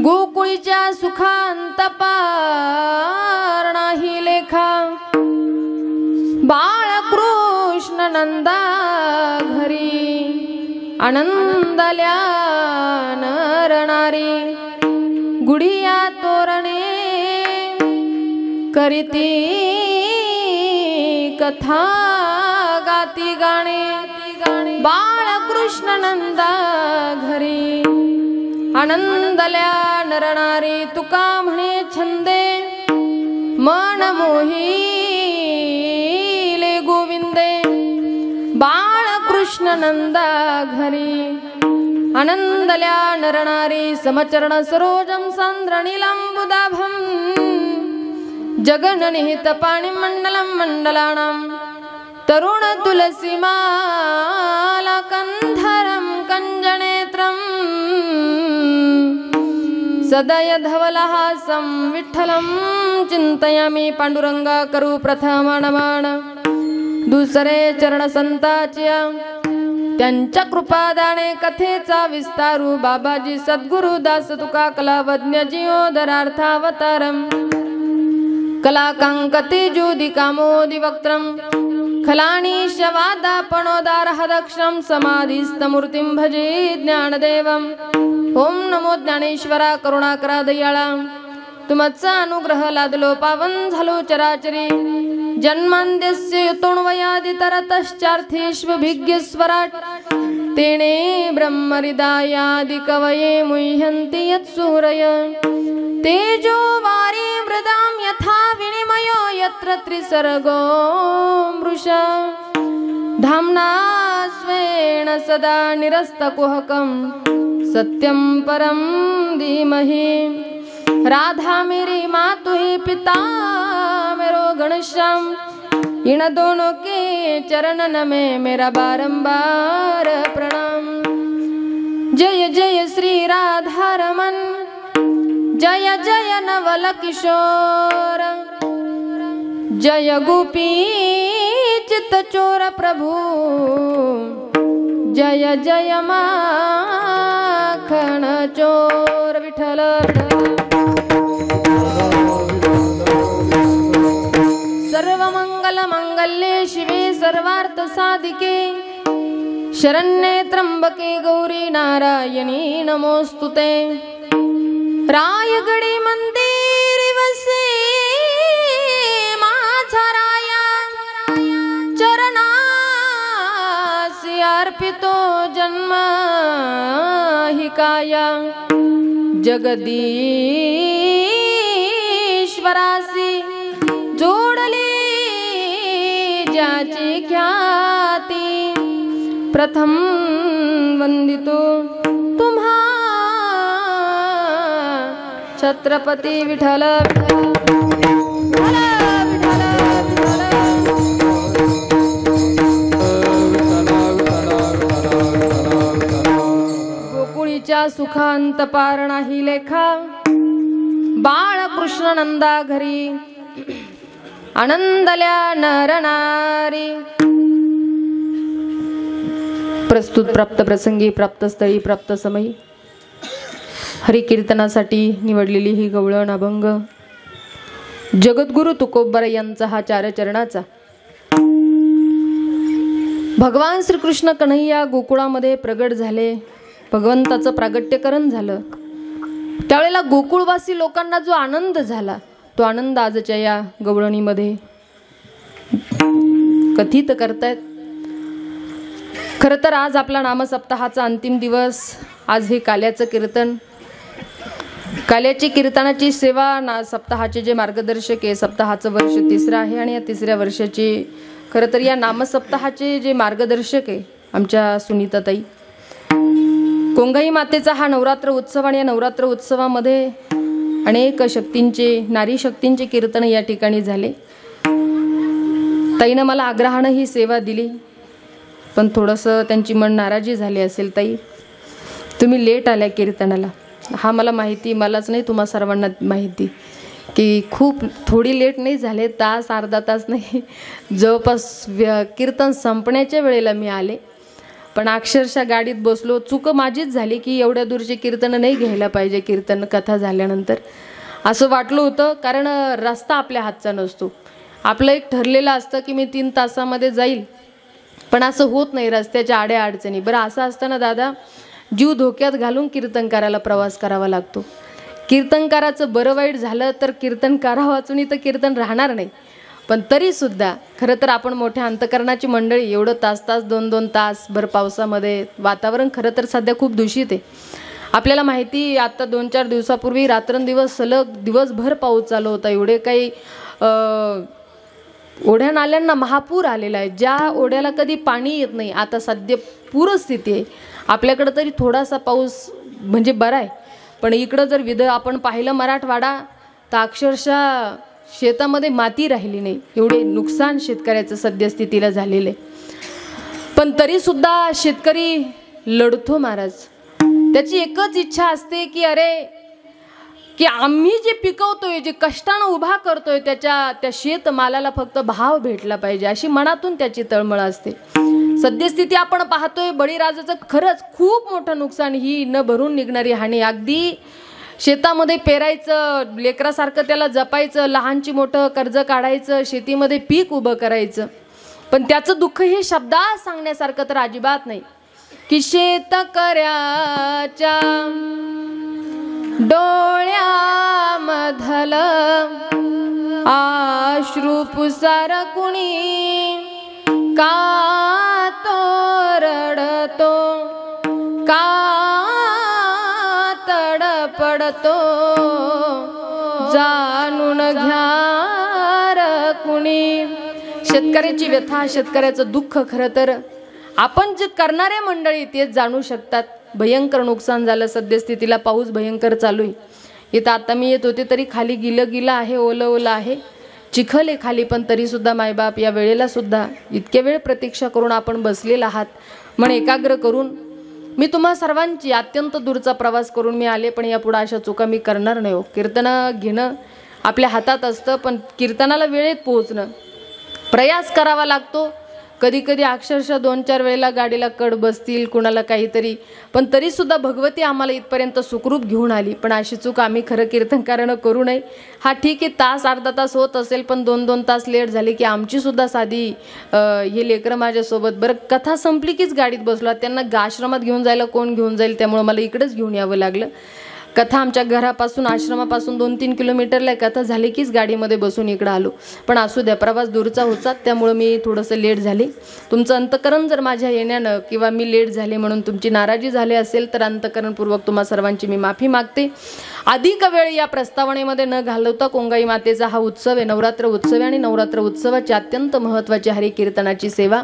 गोकुळीच्या सुखांत पार नाही लेखा। बाळकृष्ण नंदा घरी आनंदल्या नरनारी। गुढिया तोरणे करीती कथा गाती गाणे। बाळकृष्ण नंदा घरी आनंदल्या नरनारी। तुका म्हणे छंदे मन मोहिले गोविंदे। बाळकृष्ण नंदा घरी आनंदल्या नरनारी। समचरण सरोजम सांद्रनीलांबुदाभं जगन्निहित पाणिमण्डलं मण्डलानां। तरुण तुलसी माला कंधरं कंजनेत्रं। सदय धवलहासं विठ्ठलं चिंतयामि। पांडुरंगा करू प्रथम नमन दुसरे चरण संताच्या। त्यांच्या कृपादाने कथेचा विस्तारू। बाबाजी सद्गुरु दास तुका कलावज्ञ जियोदरार्थावतारम। कलाकांकते ज्योति कामोदि वक्त्रम। खलानीशवादापणोदारहदक्षं समाधिस्तमूर्तिं भजे ज्ञानदेवम्। ओम नमो ज्ञानेश्वरा करुणाकरा दयाळा। तुमचा अनुग्रह लादलो पावन झालो चराचरी। जन्मांद्यस्य यतोऽन्वयादितरतश्चार्थेष्वभिज्ञस्वराट्। तेने ब्रह्महृदायादि कवये मुह्यन्ति यत्सूरय। तेजो वारी मृदां यथा विनिमयो यत्र त्रिसर्गो मृषा। धाम्ना स्वेन सदा निरस्तकुहकं सत्यं परं धीमहि। राधा मेरी माँ तू ही पिता मेरो घनश्याम। इन दोनों के चरणन में मेरा बारंबार प्रणाम। जय जय श्री राधा रमन जय जय नवल किशोर। जय गोपी चित्त चोर प्रभु जय जय माखन चोर। विठ्ठल सर्वमंगल मंगल्ये शिवे सर्वार्थ साधिके। शरण्ये त्र्यंबके गौरी नारायणी नमोस्तुते। रायगडी मंदिर वसे माझा राया। चरणासी अर्पितो जन्म हि काया। जगदीश्वरासी जोडली ज्याची ख्याती। प्रथम वंदितो तुम्हा छत्रपती विठ्ठल। गोकुळीच्या सुखांत पार नाही लेखा। बाळकृष्ण नंदा घरी आनंदल्या नरनारी। प्रस्तुत प्राप्त प्रसंगी प्राप्त स्थळी प्राप्त समयी हरिकीर्तनासाठी निवडलेली ही गवळण अभंग जगद्गुरु तुकोबर यांचा हा चारचरणाचा। भगवान श्रीकृष्ण कन्हैया गोकुळामध्ये प्रगट झाले। भगवंताचं प्रागट्यकरण झालं। त्यावेळेला गोकुळवासी लोकांना जो आनंद झाला तो आनंद आजच्या या गवळणीमध्ये कथित करतायत। खरं तर आज आपला नामसप्ताहाचा अंतिम दिवस। आज हे काल्याचं कीर्तन, काल्याची कीर्तनाची सेवा सप्ताहाचे जे मार्गदर्शक आहे। सप्ताहाचं वर्ष तिसरं आहे आणि या तिसऱ्या वर्षाची खरं तर या नामसप्ताहाचे जे मार्गदर्शक आहे आमच्या सुनीताताई। कोंगाई मातेचा हा नवरात्र उत्सव आणि या नवरात्र उत्सवामध्ये अनेक शक्तींचे नारी शक्तींचे कीर्तन या ठिकाणी झाले। ताईनं मला आग्रहानं ही सेवा दिली पण थोडंसं त्यांची मन नाराजी झाली असेल। ताई तुम्ही लेट आल्या कीर्तनाला। हा मला माहिती, मलाच नाही तुम्हा सर्वांना माहिती की खूप थोडी लेट नाही झाले, तास अर्धा तास नाही, जवळपास कीर्तन संपण्याच्या वेळेला मी आले। पण अक्षरशः गाडीत बसलो. चूक माझीच झाली की एवढ्या दूरचे कीर्तन नाही घ्यायला पाहिजे. कीर्तन कथा झाल्यानंतर असं वाटलं होतं, कारण रस्ता आपल्या हातचा नसतो. आपलं एक ठरलेलं असतं की मी 3 तासामध्ये जाईल, पण असं होत नाही. रस्त्याच्या आड्या अडचणी. बरं असं असताना दादा जीव धोक्यात घालून कीर्तनकाराला प्रवास करावा लागतो. कीर्तनकाराचं बरं वाईट झालं तर कीर्तनकारा वाचून तर कीर्तन राहणार नाही. पण तरीसुद्धा खरं तर आपण मोठ्या अंतकरणाची मंडळी एवढं तास 2-2 तास भर पावसामध्ये, वातावरण खरं तर सध्या खूप दूषित आहे. आपल्याला माहिती, आता 2-4 दिवसापूर्वी रात्रंदिवस सलग दिवसभर पाऊस चालू होता. एवढे काही ओढ्या नाल्यांना महापूर आलेला आहे. ज्या ओढ्याला कधी पाणी येत नाही, आता सध्या पूरस्थिती आहे. आपल्याकडं तरी थोडासा पाऊस म्हणजे बरा आहे, पण इकडं जर आपण पाहिलं मराठवाडा, तर अक्षरशः शेतामध्ये माती राहिली नाही. एवढे नुकसान शेतकऱ्याचं सद्यस्थितीला झालेलं आहे. पण तरीसुद्धा शेतकरी लढतो महाराज. त्याची एकच इच्छा असते की की आम्ही जे पिकवतोय, जे कष्टानं उभा करतोय, त्या शेतमालाला फक्त भाव भेटला पाहिजे, अशी मनातून त्याची तळमळ असते. सद्यस्थिती आपण पाहतोय बळीराजाचं खरंच खूप मोठं नुकसान, ही न भरून निघणारी हानी. अगदी शेतामध्ये पेरायचं, लेकरासारखं त्याला जपायचं, लहानची मोठं कर्ज काढायचं, शेतीमध्ये पीक उभं करायचं, पण त्याचं दुःख हे शब्दात सांगण्यासारखं तर अजिबात नाही. की शेतकऱ्याच्या डोळ्यामधल अश्रू पुसार कुणी का तो रडतो, का तडपडतो, जाणून घ्यार कुणी. शेतकऱ्याची व्यथा, शेतकऱ्याचं दुःख खरं तर आपण जे करणारे मंडळी तेच जाणू शकतात. भयंकर नुकसान झालं सद्यस्थितीला. पाऊस भयंकर चालू आहे. इथं आता मी येत होते तरी खाली गिलं आहे, ओलं आहे, चिखल आहे खाली. पण तरीसुद्धा मायबाप या वेळेला सुद्धा इतक्या वेळ प्रतीक्षा करून आपण बसलेला आहात. मन एकाग्र करून मी तुम्हा सर्वांची अत्यंत दूरचा प्रवास करून मी आले, पण यापुढे अशा चुका मी करणार नाही. हो, कीर्तनं घेणं आपल्या हातात असतं, पण कीर्तनाला वेळेत पोहोचणं प्रयास करावा लागतो. कधी कधी अक्षरशः 2-4 वेळेला गाडीला कड बसतील, कुणाला काहीतरी, पण तरीसुद्धा भगवती आम्हाला इथपर्यंत सुखरूप घेऊन आली. पण अशी चूक आम्ही खरं कीर्तनकारानं करू नये. हा ठीक आहे, तास अर्धा तास होत असेल, पण 2-2 तास लेट झाली की आमची सुद्धा साधी हे लेकरं माझ्यासोबत. बरं कथा संपली कीच गाडीत बसलो. त्यांना आश्रमात घेऊन जायला कोण घेऊन जाईल, त्यामुळे मला इकडेच घेऊन यावं लागलं. कथा आमच्या घरापासून, आश्रमापासून 2-3 किलोमीटरला आहे. कथा झाली कीच गाडीमध्ये बसून इकडं आलो. पण असू द्या, प्रवास दूरचा होता, त्यामुळं मी थोडंसं लेट झाले. तुमचं अंतकरण जर माझ्या येण्यानं किंवा मी लेट झाले म्हणून तुमची नाराजी झाली असेल तर अंतकरणपूर्वक तुम्हा सर्वांची मी माफी मागते. अधिक वेळ या प्रस्तावनेमध्ये न घालवता कोंगाई मातेचा हा उत्सव आहे, नवरात्र उत्सव आहे, आणि नवरात्र उत्सवाची अत्यंत महत्त्वाची हरिकीर्तनाची सेवा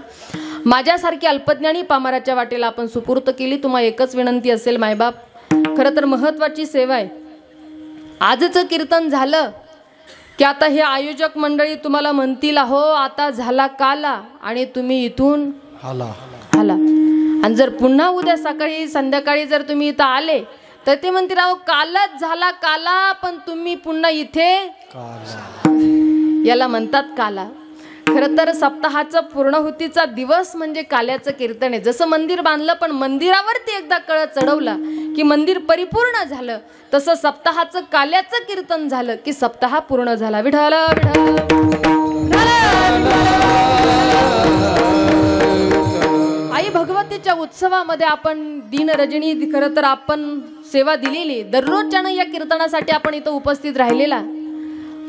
माझ्यासारखी अल्पज्ञानी पामराच्या वाटेला आपण सुपूर्त केली. तुम्हाला एकच विनंती असेल मायबाप, खरं तर महत्त्वाची सेवा आहे. आजचं कीर्तन झालं की आता हे आयोजक मंडळी तुम्हाला म्हणतील, अहो आता झाला काला आणि तुम्ही इथून हाला. आणि जर पुन्हा उद्या सकाळी संध्याकाळी जर तुम्ही इथं आले तर ते म्हणतील, अहो कालच झाला काला, पण तुम्ही पुन्हा इथे याला म्हणतात काला. खरं तर सप्ताहाचा पूर्णहुतीचा दिवस म्हणजे काल्याचं कीर्तन आहे. जसं मंदिर बांधलं पण मंदिरावरती एकदा कळ चढवला की मंदिर परिपूर्ण झालं, तसं सप्ताहाचं काल्याचं कीर्तन झालं की सप्ताह पूर्ण झाला. विठ्ठल आई भगवतीच्या उत्सवामध्ये आपण दिनरजनी खरं तर आपण सेवा दिलेली. दररोजच्यानं या कीर्तनासाठी आपण इथं उपस्थित राहिलेला,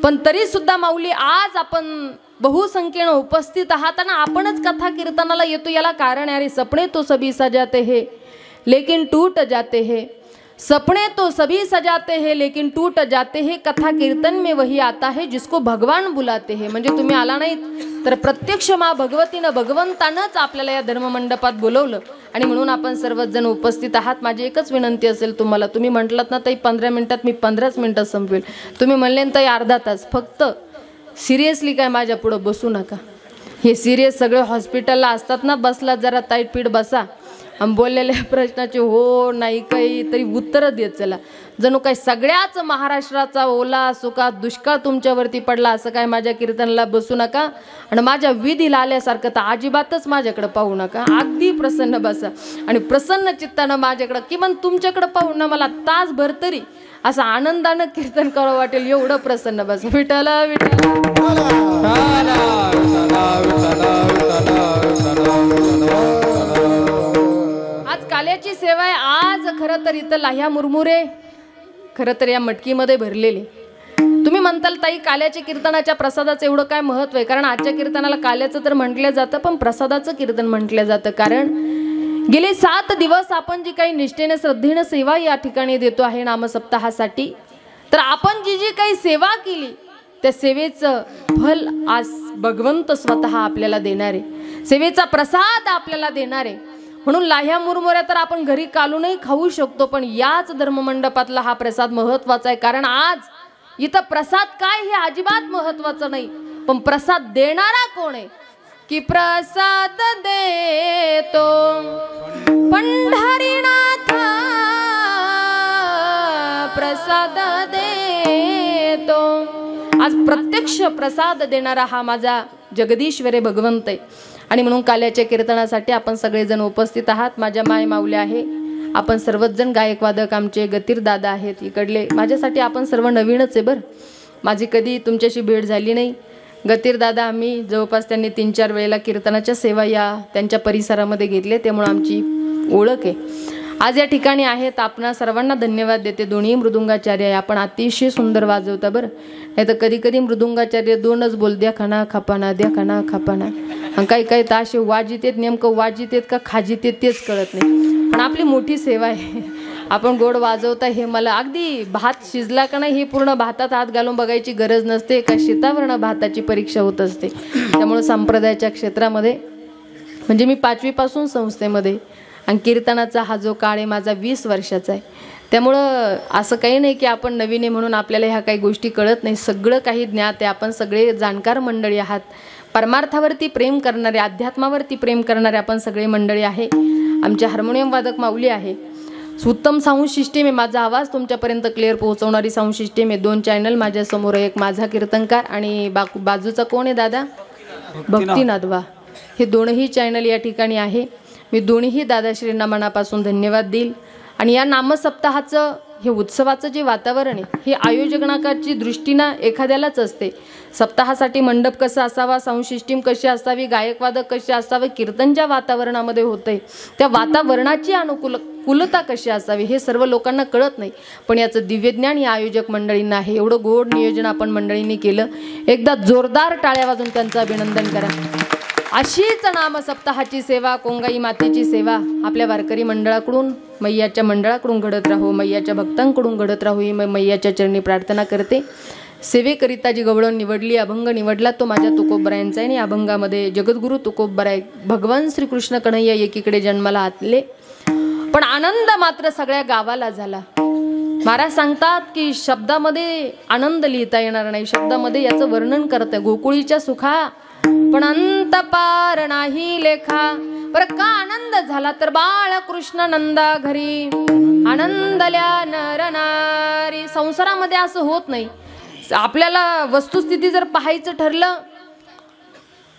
पण तरी सुद्धा माऊली आज आपण बहुसंख्येनं उपस्थित आहात आणि आपणच कथा कीर्तनाला येतो. याला कारण आहे, सपने तो सभी सजाते हैं लेकिन टूट जाते हैं, सपने तो सभी सजाते हैं लेकिन टूट जाते हैं, कथा कीर्तन में वही आता है जिसको भगवान बुलाते हैं. म्हणजे तुम्ही आला नाहीत तर प्रत्यक्ष मा भगवतीनं, भगवंतानंच आपल्याला या धर्ममंडपात बोलवलं आणि म्हणून आपण सर्वच जण उपस्थित आहात. माझी एकच विनंती असेल तुम्हाला, तुम्ही म्हटलात ना ताई 15 मिनिटात, मी 15 मिनिटात संपवेल. तुम्ही म्हणले ताई अर्धा तास, फक्त सिरियसली काय माझ्या पुढं बसू नका. हे सिरियस सगळे हॉस्पिटलला असतात ना, बसला जरा ताईट पीठ बसा. आणि बोललेल्या प्रश्नाचे हो नाही काही तरी उत्तरं देत चला. जणू काही सगळ्याच महाराष्ट्राचा ओला सुका दुष्काळ तुमच्यावरती पडला असं काय माझ्या कीर्तनाला बसू नका आणि माझ्या विधीला आल्यासारखं तर अजिबातच माझ्याकडे पाहू नका. अगदी प्रसन्न बसा आणि प्रसन्न चित्तानं माझ्याकडं किमान तुमच्याकडं पाहून ना मला तासभर तरी असं आनंदानं कीर्तन करावं वाटेल एवढं प्रसन्न बस. विठ्ठल विठ्ठल. आज काल्याची सेवा आहे. आज खरं तर इथं लाह्या मुरमुरे खरं तर या मटकीमध्ये भरलेले. तुम्ही म्हणताल ताई काल्याच्या कीर्तनाच्या प्रसादाचं एवढं काय महत्व आहे? कारण आजच्या कीर्तनाला काल्याचं तर म्हटलं जातं पण प्रसादाचं कीर्तन म्हटलं जातं. कारण गेले 7 दिवस आपण जी काही निष्ठेने श्रद्धेनं सेवा या ठिकाणी देतो आहे नामसप्ताहासाठी, तर आपण जी जी काही सेवा केली त्या सेवेचं फल आज भगवंत स्वतः आपल्याला देणार आहे. सेवेचा प्रसाद आपल्याला देणार आहे. म्हणून लाह्या मुरमुऱ्या तर आपण घरी कालूनही खाऊ शकतो पण याच धर्ममंडपातला हा प्रसाद महत्वाचा आहे. कारण आज इथं प्रसाद काय हे अजिबात महत्वाचं नाही पण प्रसाद देणारा कोण आहे की प्रसाद देतो पंढरीनाथ प्रसाद देतो. आज प्रत्यक्ष प्रसाद देणारा हा माझा जगदीश्वरे भगवंत आहे. आणि म्हणून काल्याच्या कीर्तनासाठी आपण सगळेजण उपस्थित आहात. माझ्या माय माऊल्या आहे. आपण सर्वच जण गायक वादक आमचे गतीर दादा आहेत इकडले. माझ्यासाठी आपण सर्व नवीनच आहे बरं. माझी कधी तुमच्याशी भेट झाली नाही. गतीर दादा आम्ही जवळपास त्यांनी 3-4 वेळेला कीर्तनाच्या सेवा या त्यांच्या परिसरामध्ये घेतले त्यामुळे आमची ओळख आहे. आज या ठिकाणी आहेत. आपणा सर्वांना धन्यवाद देते. दोन्ही मृदुंगाचार्य आहे. आपण अतिशय सुंदर वाजवता बरं. नाही तर कधी कधी मृदुंगाचार्य 2च बोल द्या खाना खापाना द्या खाना खापाना आणि काही काही तर असे वाजित आहेत नेमकं वाजित आहेत का खाजित आहेत तेच कळत नाही. पण आपली मोठी सेवा आहे. आपण गोड वाजवता हे मला अगदी भात शिजला का नाही हे पूर्ण भातात हात घालून बघायची गरज नसते. का शीतावर्ण भाताची परीक्षा होत असते. त्यामुळे संप्रदायाच्या क्षेत्रामध्ये म्हणजे मी 5वी पासून संस्थेमध्ये आणि कीर्तनाचा हा जो काळ आहे माझा 20 वर्षाचा आहे. त्यामुळं असं काही नाही की आपण नवीन आहे म्हणून आपल्याला ह्या काही गोष्टी कळत नाही. सगळं काही ज्ञात आहे. आपण सगळे जाणकार मंडळी आहात. परमार्थावरती प्रेम करणारे अध्यात्मावरती प्रेम करणारे आपण सगळे मंडळी आहे. आमचे हार्मोनियम वादक माऊली आहे. उत्तम साऊंड सिस्टीम आहे. माझा आवाज तुमच्यापर्यंत क्लिअर पोहोचवणारी साऊंड सिस्टीम आहे. 2 चॅनल माझ्यासमोर आहे. एक माझा कीर्तनकार आणि बाजूचा कोण आहे दादा भक्तिनाथ वा. हे दोनही चॅनल या ठिकाणी आहे. मी दोन्ही दादाश्रींना मनापासून धन्यवाद देईल. आणि या नामसप्ताहाचं हे उत्सवाचं जे वातावरण आहे हे आयोजनाची दृष्टीनं एखाद्यालाच असते. सप्ताहासाठी मंडप कसा असावा, साऊंड सिस्टीम कशी असावी, गायकवादक कसे असावे, कीर्तन ज्या वातावरणामध्ये होतंय त्या वातावरणाची अनुकूलता कशी असावी हे सर्व लोकांना कळत नाही. पण याचं दिव्यज्ञान या आयोजक मंडळींना आहे. एवढं गोड नियोजन आपण मंडळींनी केलं. एकदा जोरदार टाळ्या वाजून त्यांचं अभिनंदन करा. अशीच नामसप्ताहाची सेवा कोंगाई मातेची सेवा आपल्या वारकरी मंडळाकडून मैयाच्या मंडळाकडून घडत राहो. मैयाच्या भक्तांकडून घडत राहो ही मैयाच्या चरणी प्रार्थना करते. सेवेकरिता जी गवळण निवडली अभंग निवडला तो माझ्या तुकोबरायांचा आहे. आणि अभंगामध्ये जगद्गुरु तुकोबराय भगवान श्रीकृष्ण कन्हैया एकीकडे जन्माला आले पण आनंद मात्र सगळ्या गावाला झाला. महाराज सांगतात की शब्दामध्ये आनंद लिहिता येणार नाही. शब्दामध्ये याचं वर्णन करत आहे. गोकुळीच्या सुखा पण अंत पार नाही लेखा. बरं का आनंद झाला तर बाळ कृष्ण नंदा घरी आनंदल्या नर नारी. संसारामध्ये असं होत नाही. आपल्याला वस्तुस्थिती जर पाहायचं ठरलं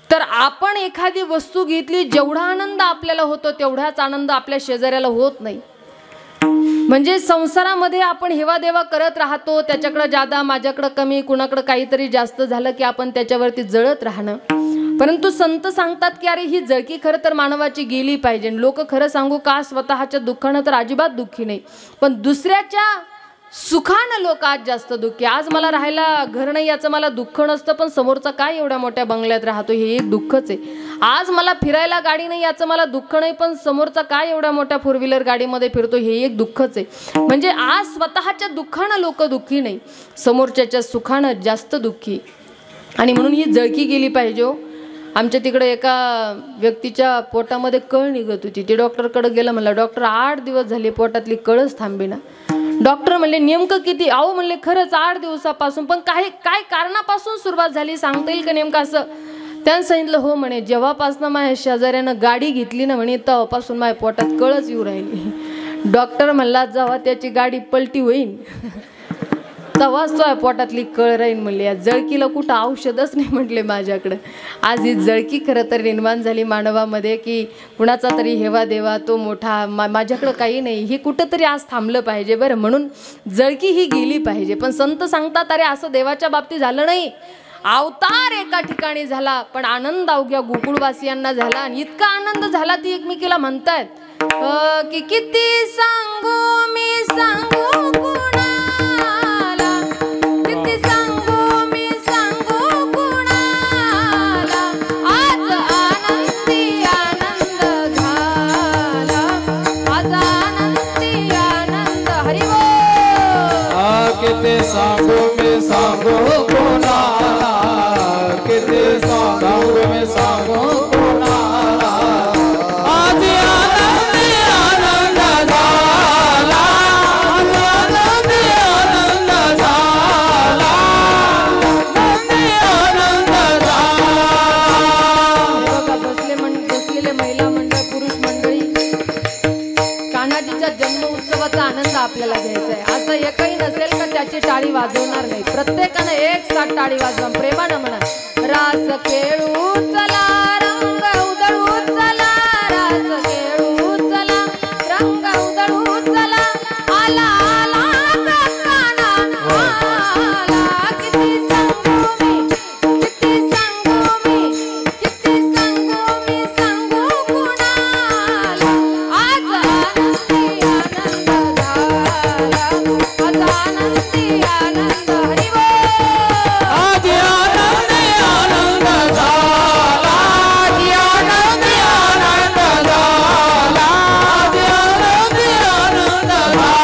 तर आपण एखादी वस्तू घेतली जेवढा आनंद आपल्याला होतो तेवढाच आनंद आपल्या शेजाऱ्याला होत नाही. म्हणजे संसारामध्ये आपण हेवा देवा करत राहतो. त्याच्याकडे जादा माझ्याकडे कमी कुणाकडे काहीतरी जास्त झालं की आपण त्याच्यावरती जळत राहणं. परंतु संत सांगतात की अरे ही जळकी खरं तर मानवाची गेली पाहिजे. लोक खरं सांगू का स्वतःच्या दुःखानं तर अजिबात दुःखी नाही पण दुसऱ्याच्या सुखानं लोक आज जास्त दुःखी. आज मला राहायला घर नाही याचं मला दुःख नसतं पण समोरचा काय एवढ्या मोठ्या बंगल्यात राहतो हे एक दुःखच आहे. आज मला फिरायला गाडी नाही याचं मला दुःख नाही पण समोरचा काय एवढ्या मोठ्या 4 व्हीलर गाडीमध्ये फिरतो हे एक दुःखच आहे. म्हणजे आज स्वतःच्या दुःखानं लोक दुःखी नाही समोरच्याच्या सुखानं जास्त दुःखी. आणि म्हणून ही जळकी गेली पाहिजे. आमच्या तिकडे एका व्यक्तीच्या पोटामध्ये कळ निघत होती. ते डॉक्टरकडे गेलं. म्हणलं डॉक्टर 8 दिवस झाले पोटातली कळच थांबेना. डॉक्टर म्हणले नेमकं किती? अहो म्हणले खरंच 8 दिवसापासून. पण काय कारणापासून सुरुवात झाली सांगता येईल का नेमकं? असं त्यानं सांगितलं हो म्हणे, जेव्हापासून माझ्या शेजाऱ्यानं गाडी घेतली ना म्हणे तेव्हापासून माझ्या पोटात कळच येऊ राहिली. डॉक्टर म्हणला जेव्हा त्याची गाडी पलटी होईल तेव्हाच तो पोटातली कळ राहील म्हणले. या जळकीला कुठं औषधच नाही म्हटले माझ्याकडं. आज ही जळकी खरं तर निर्माण झाली मानवामध्ये की कुणाचा तरी हेवा देवा तो मोठा, माझ्याकडं काही नाही, हे कुठंतरी आज थांबलं पाहिजे बरं. म्हणून जळकी ही गेली पाहिजे. पण संत सांगतात अरे असं देवाच्या बाबतीत झालं नाही, अवतार एका ठिकाणी झाला पण आनंद अवघ्या गोकुळवासियांना झाला. आणि इतका आनंद झाला ती एकमेकीला म्हणतायत की किती सांगू मी सांगू कुणाला, किती सांगू मी सांगू कुणाला, आज आनंदी आनंद झाला, आज आनंदी आनंद. हरी बोल. किती सांगू मी सांगू कुणाला, किती सांगू मी सांगू कुणाला, आज आनंदी आनंद झाला, आज आनंदी आनंद झाला, आनंदी आनंद झाला. बसलेले महिला मंडळ, पुरुष मंडळी, कान्हाजीच्या जन्म उत्सवाचा आनंद आपल्याला घ्यायचा आहे. असं एकही नसेल का त्याची टाळी वाजवणार नाही. प्रत्येकानं एक साथ टाळी वाजवा, प्रेमानं म्हणा. रास खेळू चला, रंग उधळू चला, रास खेळू चला, रंग उधळू चला, आला आला काना आला. किती सांगू मी, किती सांगू मी, किती सांगू मी सांगू कुणाला, आज आनंदी आनंद झाला, आज आनंदी आनंद. हरी बोल. आज आनंदी आनंद झाला, आज आनंदी आनंद झाला, आज आनंदी आनंद झाला.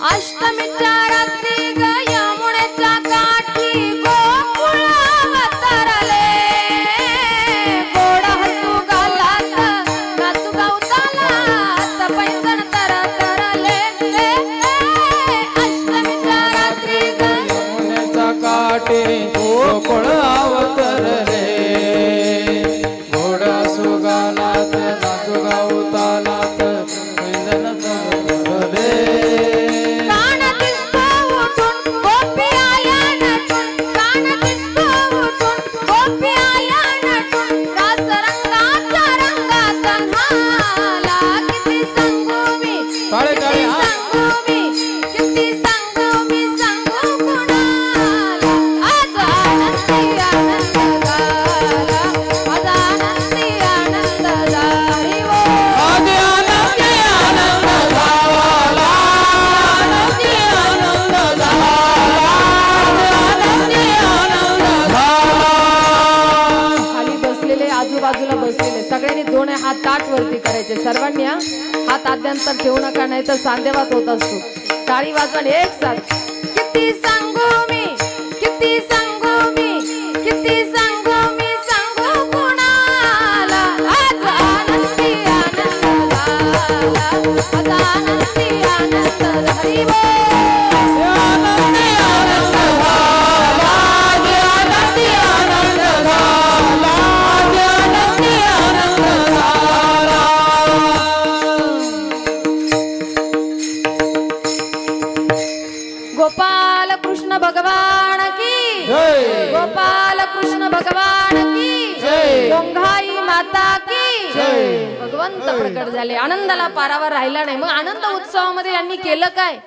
अष्टमीच्या रात्री ग यमुनेच्या काठी गोकुळ अवतरले, गोड हसू गालात नाचू गावतालात पैंजण तरतरले. अष्टमीच्या रात्री ग यमुनेच्या काठी गोकुळ अवतरले, गोड सुगानात नाचू गावतानात पैंजण तरतरले. कान दिसतो उठून गोपी आल्या नटून, कान दिसतो उठून गोपी आल्या नटून, रास रंगाच्या रंगात न्हाला. किती सांगू मी, टाळे, टाळे, किती हा. सांगू मी, किती सांगू मी सांगू कुणाला, आज आनंदी आनंद झाला, आज आनंदी आनंद झाला. हरी बोल. आज आनंदी आनंद झाला, आनंदी आनंद झाला, आनंदी आनंद झाला. खाली बसलेले, आजूबाजूला बसलेले सगळ्यांनी दोन्ही हात ताट वरती करायचे. सर्वांनी हात आद्यांतर ठेवू नका, नाही तर सांदेवात होत असतो. टाळी वाजवा एक साथ. किती सांगू मी, किती सांगू मी, किती सांगू मी सांगू कुणाला, आज आनंदी आनंद झाला, आज आनंदी आनंद. हरी बोल. आनंदी आनंद झाला, आज आनंदी आनंद झाला, आज आनंदी आनंद झाला. गोपाल कृष्ण भगवान की जय. गोपाल कृष्ण भगवान की जय. गोंघाई माता की जय. भगवंत प्रकट झाले. आनंदाला पारावर राहिला नाही. मग आनंद उत्सवामध्ये यांनी केलं काय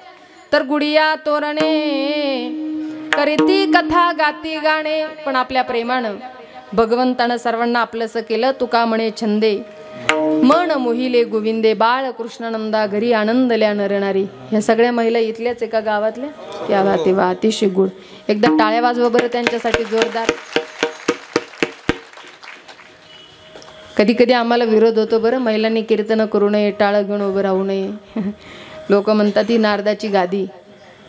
तर गुडिया तोरणे करीती कथा गाती गाणे. पण आपल्या प्रेमानं भगवंतानं सर्वांना आपलंसं केलं. तुका म्हणे छंदे मन मोहिले गोविंदे, बाळ कृष्णानंदा घरी आनंदल्या नरणारी. ह्या सगळ्या महिला इथल्याच एका गावातल्या. क्या बात वा, अतिशय गुड. एकदा टाळ्या वाजवा बरं त्यांच्यासाठी जोरदार. कधी कधी आम्हाला विरोध होतो बरं, महिलांनी कीर्तन करू नये, टाळं घेऊन उभं राहू नये. लोक म्हणतात ही नारदाची गादी.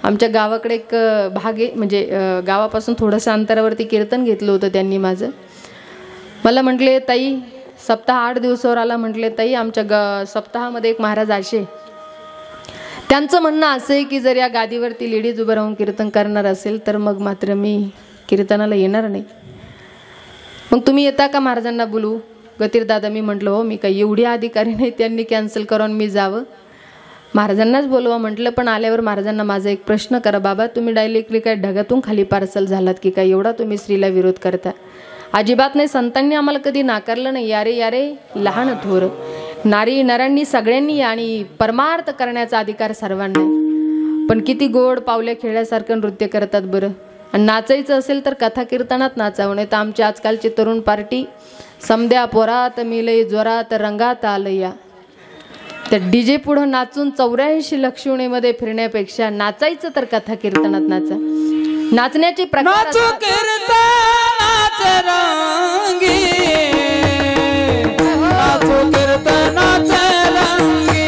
आमच्या गावाकडे एक भाग आहे, म्हणजे गावापासून थोडंसं अंतरावरती कीर्तन घेतलं होतं त्यांनी माझं. मला म्हटले ताई सप्ताह 8 दिवसावर आला. म्हटले ताई आमच्या सप्ताहामध्ये एक महाराज असे, त्यांचं म्हणणं असं आहे की जर या गादीवरती लेडीज उभं राहून कीर्तन करणार असेल तर मग मात्र मी कीर्तनाला येणार नाही. मग तुम्ही येता का महाराजांना बोलू? गतीर दादा मी म्हटलं हो मी काही एवढी अधिकारी नाही त्यांनी कॅन्सल करून मी जावं, महाराजांनाच बोलवा म्हटलं. पण आल्यावर महाराजांना माझा एक प्रश्न करा, बाबा तुम्ही डायरेक्टली काय ढगातून खाली पार्सल झालात की काय एवढा तुम्ही स्त्रीला विरोध करता? अजिबात नाही, संतांनी आम्हाला कधी नाकारलं नाही. यारे यारे लहान थोर, नारी नरांनी सगळ्यांनी आणि परमार्थ करण्याचा अधिकार सर्वांना आहे. पण किती गोड पावल्या खेळल्यासारखं नृत्य करतात बरं. आणि नाचायचं असेल तर कथा कीर्तनात नाचावं, नाही तर आमची आजकालची तरुण पार्टी समद्या पोरात मिलय जोरात रंगात आलया, त्या डीजे पुढं नाचून 84 लक्षणीमध्ये फिरण्यापेक्षा नाचायचं तर कथा कीर्तनात नाचा. नाचण्याचे प्रकार नाचो कीर्तनाच रंगी, नाचो कीर्तनाच रंगी,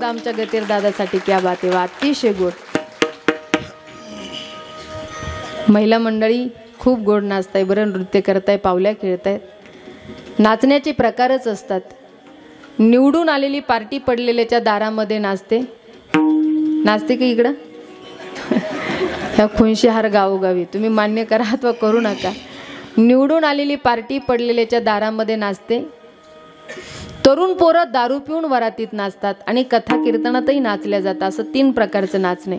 आमच्या गतीर दादासाठी क्या बात आहे, अतिशय गोड. महिला मंडळी खूप गोड नाचताय बरं, नृत्य करताय, पावल्या खेळतायत. नाचण्याचे प्रकारच असतात. निवडून आलेली पार्टी पडलेल्याच्या दारामध्ये नाचते, नाचते की इकडं ह्या खुनशीहार गावोगावी तुम्ही मान्य करा अथवा करू नका. निवडून आलेली पार्टी पडलेल्याच्या दारामध्ये नाचते. तरुण पोरं दारू पिऊन वरातीत नाचतात आणि कथा कीर्तनातही नाचल्या जातात. असं 3 प्रकारचं नाचणे.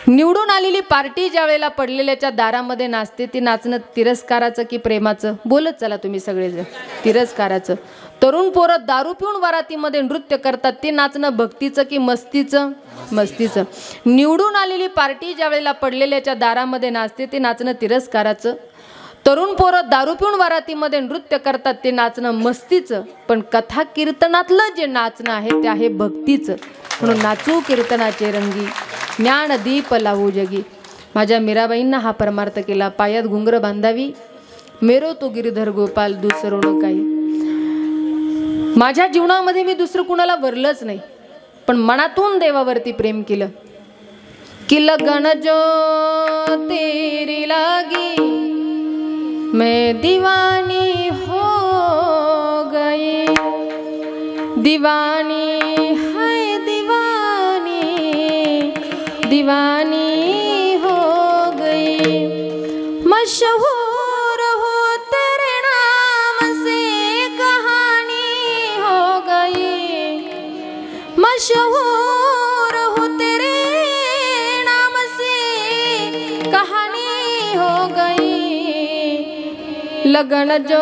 निवडून आलेली पार्टी ज्या वेळेला पडलेल्याच्या दारामध्ये नाचते, ती नाचणं तिरस्काराचं की प्रेमाचं? बोलत चला तुम्ही सगळेजण. तिरस्काराचं. तरुण पोरं दारू पिऊन वरातीमध्ये नृत्य करतात, ते नाचणं भक्तीचं की मस्तीचं? मस्तीचं. निवडून आलेली पार्टी ज्या वेळेला पडलेल्याच्या दारामध्ये नाचते, ते नाचणं तिरस्काराचं. तरुण पोरं दारू पिऊन वरातीमध्ये नृत्य करतात, ते नाचणं मस्तीचं. पण कथा कीर्तनातलं जे नाचणं आहे ते आहे भक्तीचं. म्हणून नाचू कीर्तनाचे रंगी, ज्ञान दीप लावू जगी. माझ्या मीराबाईंना हा परमार्थ केला. पायात घुंगर बांधावी, मेरो तो गिरीधर गोपाल दुसरं काही. माझ्या जीवनामध्ये मी दुसरं कुणाला वरलंच नाही, पण मनातून देवावरती प्रेम केलं. कि लगन जो तेरी लागी मैं दीवानी हो गई, दीवानी है दीवानी, दीवानी हो गई. मशहूर हो तेरे नाम से कहानी हो गई, मशहूर हो तेरे नाम से कहानी हो गई. लगन जो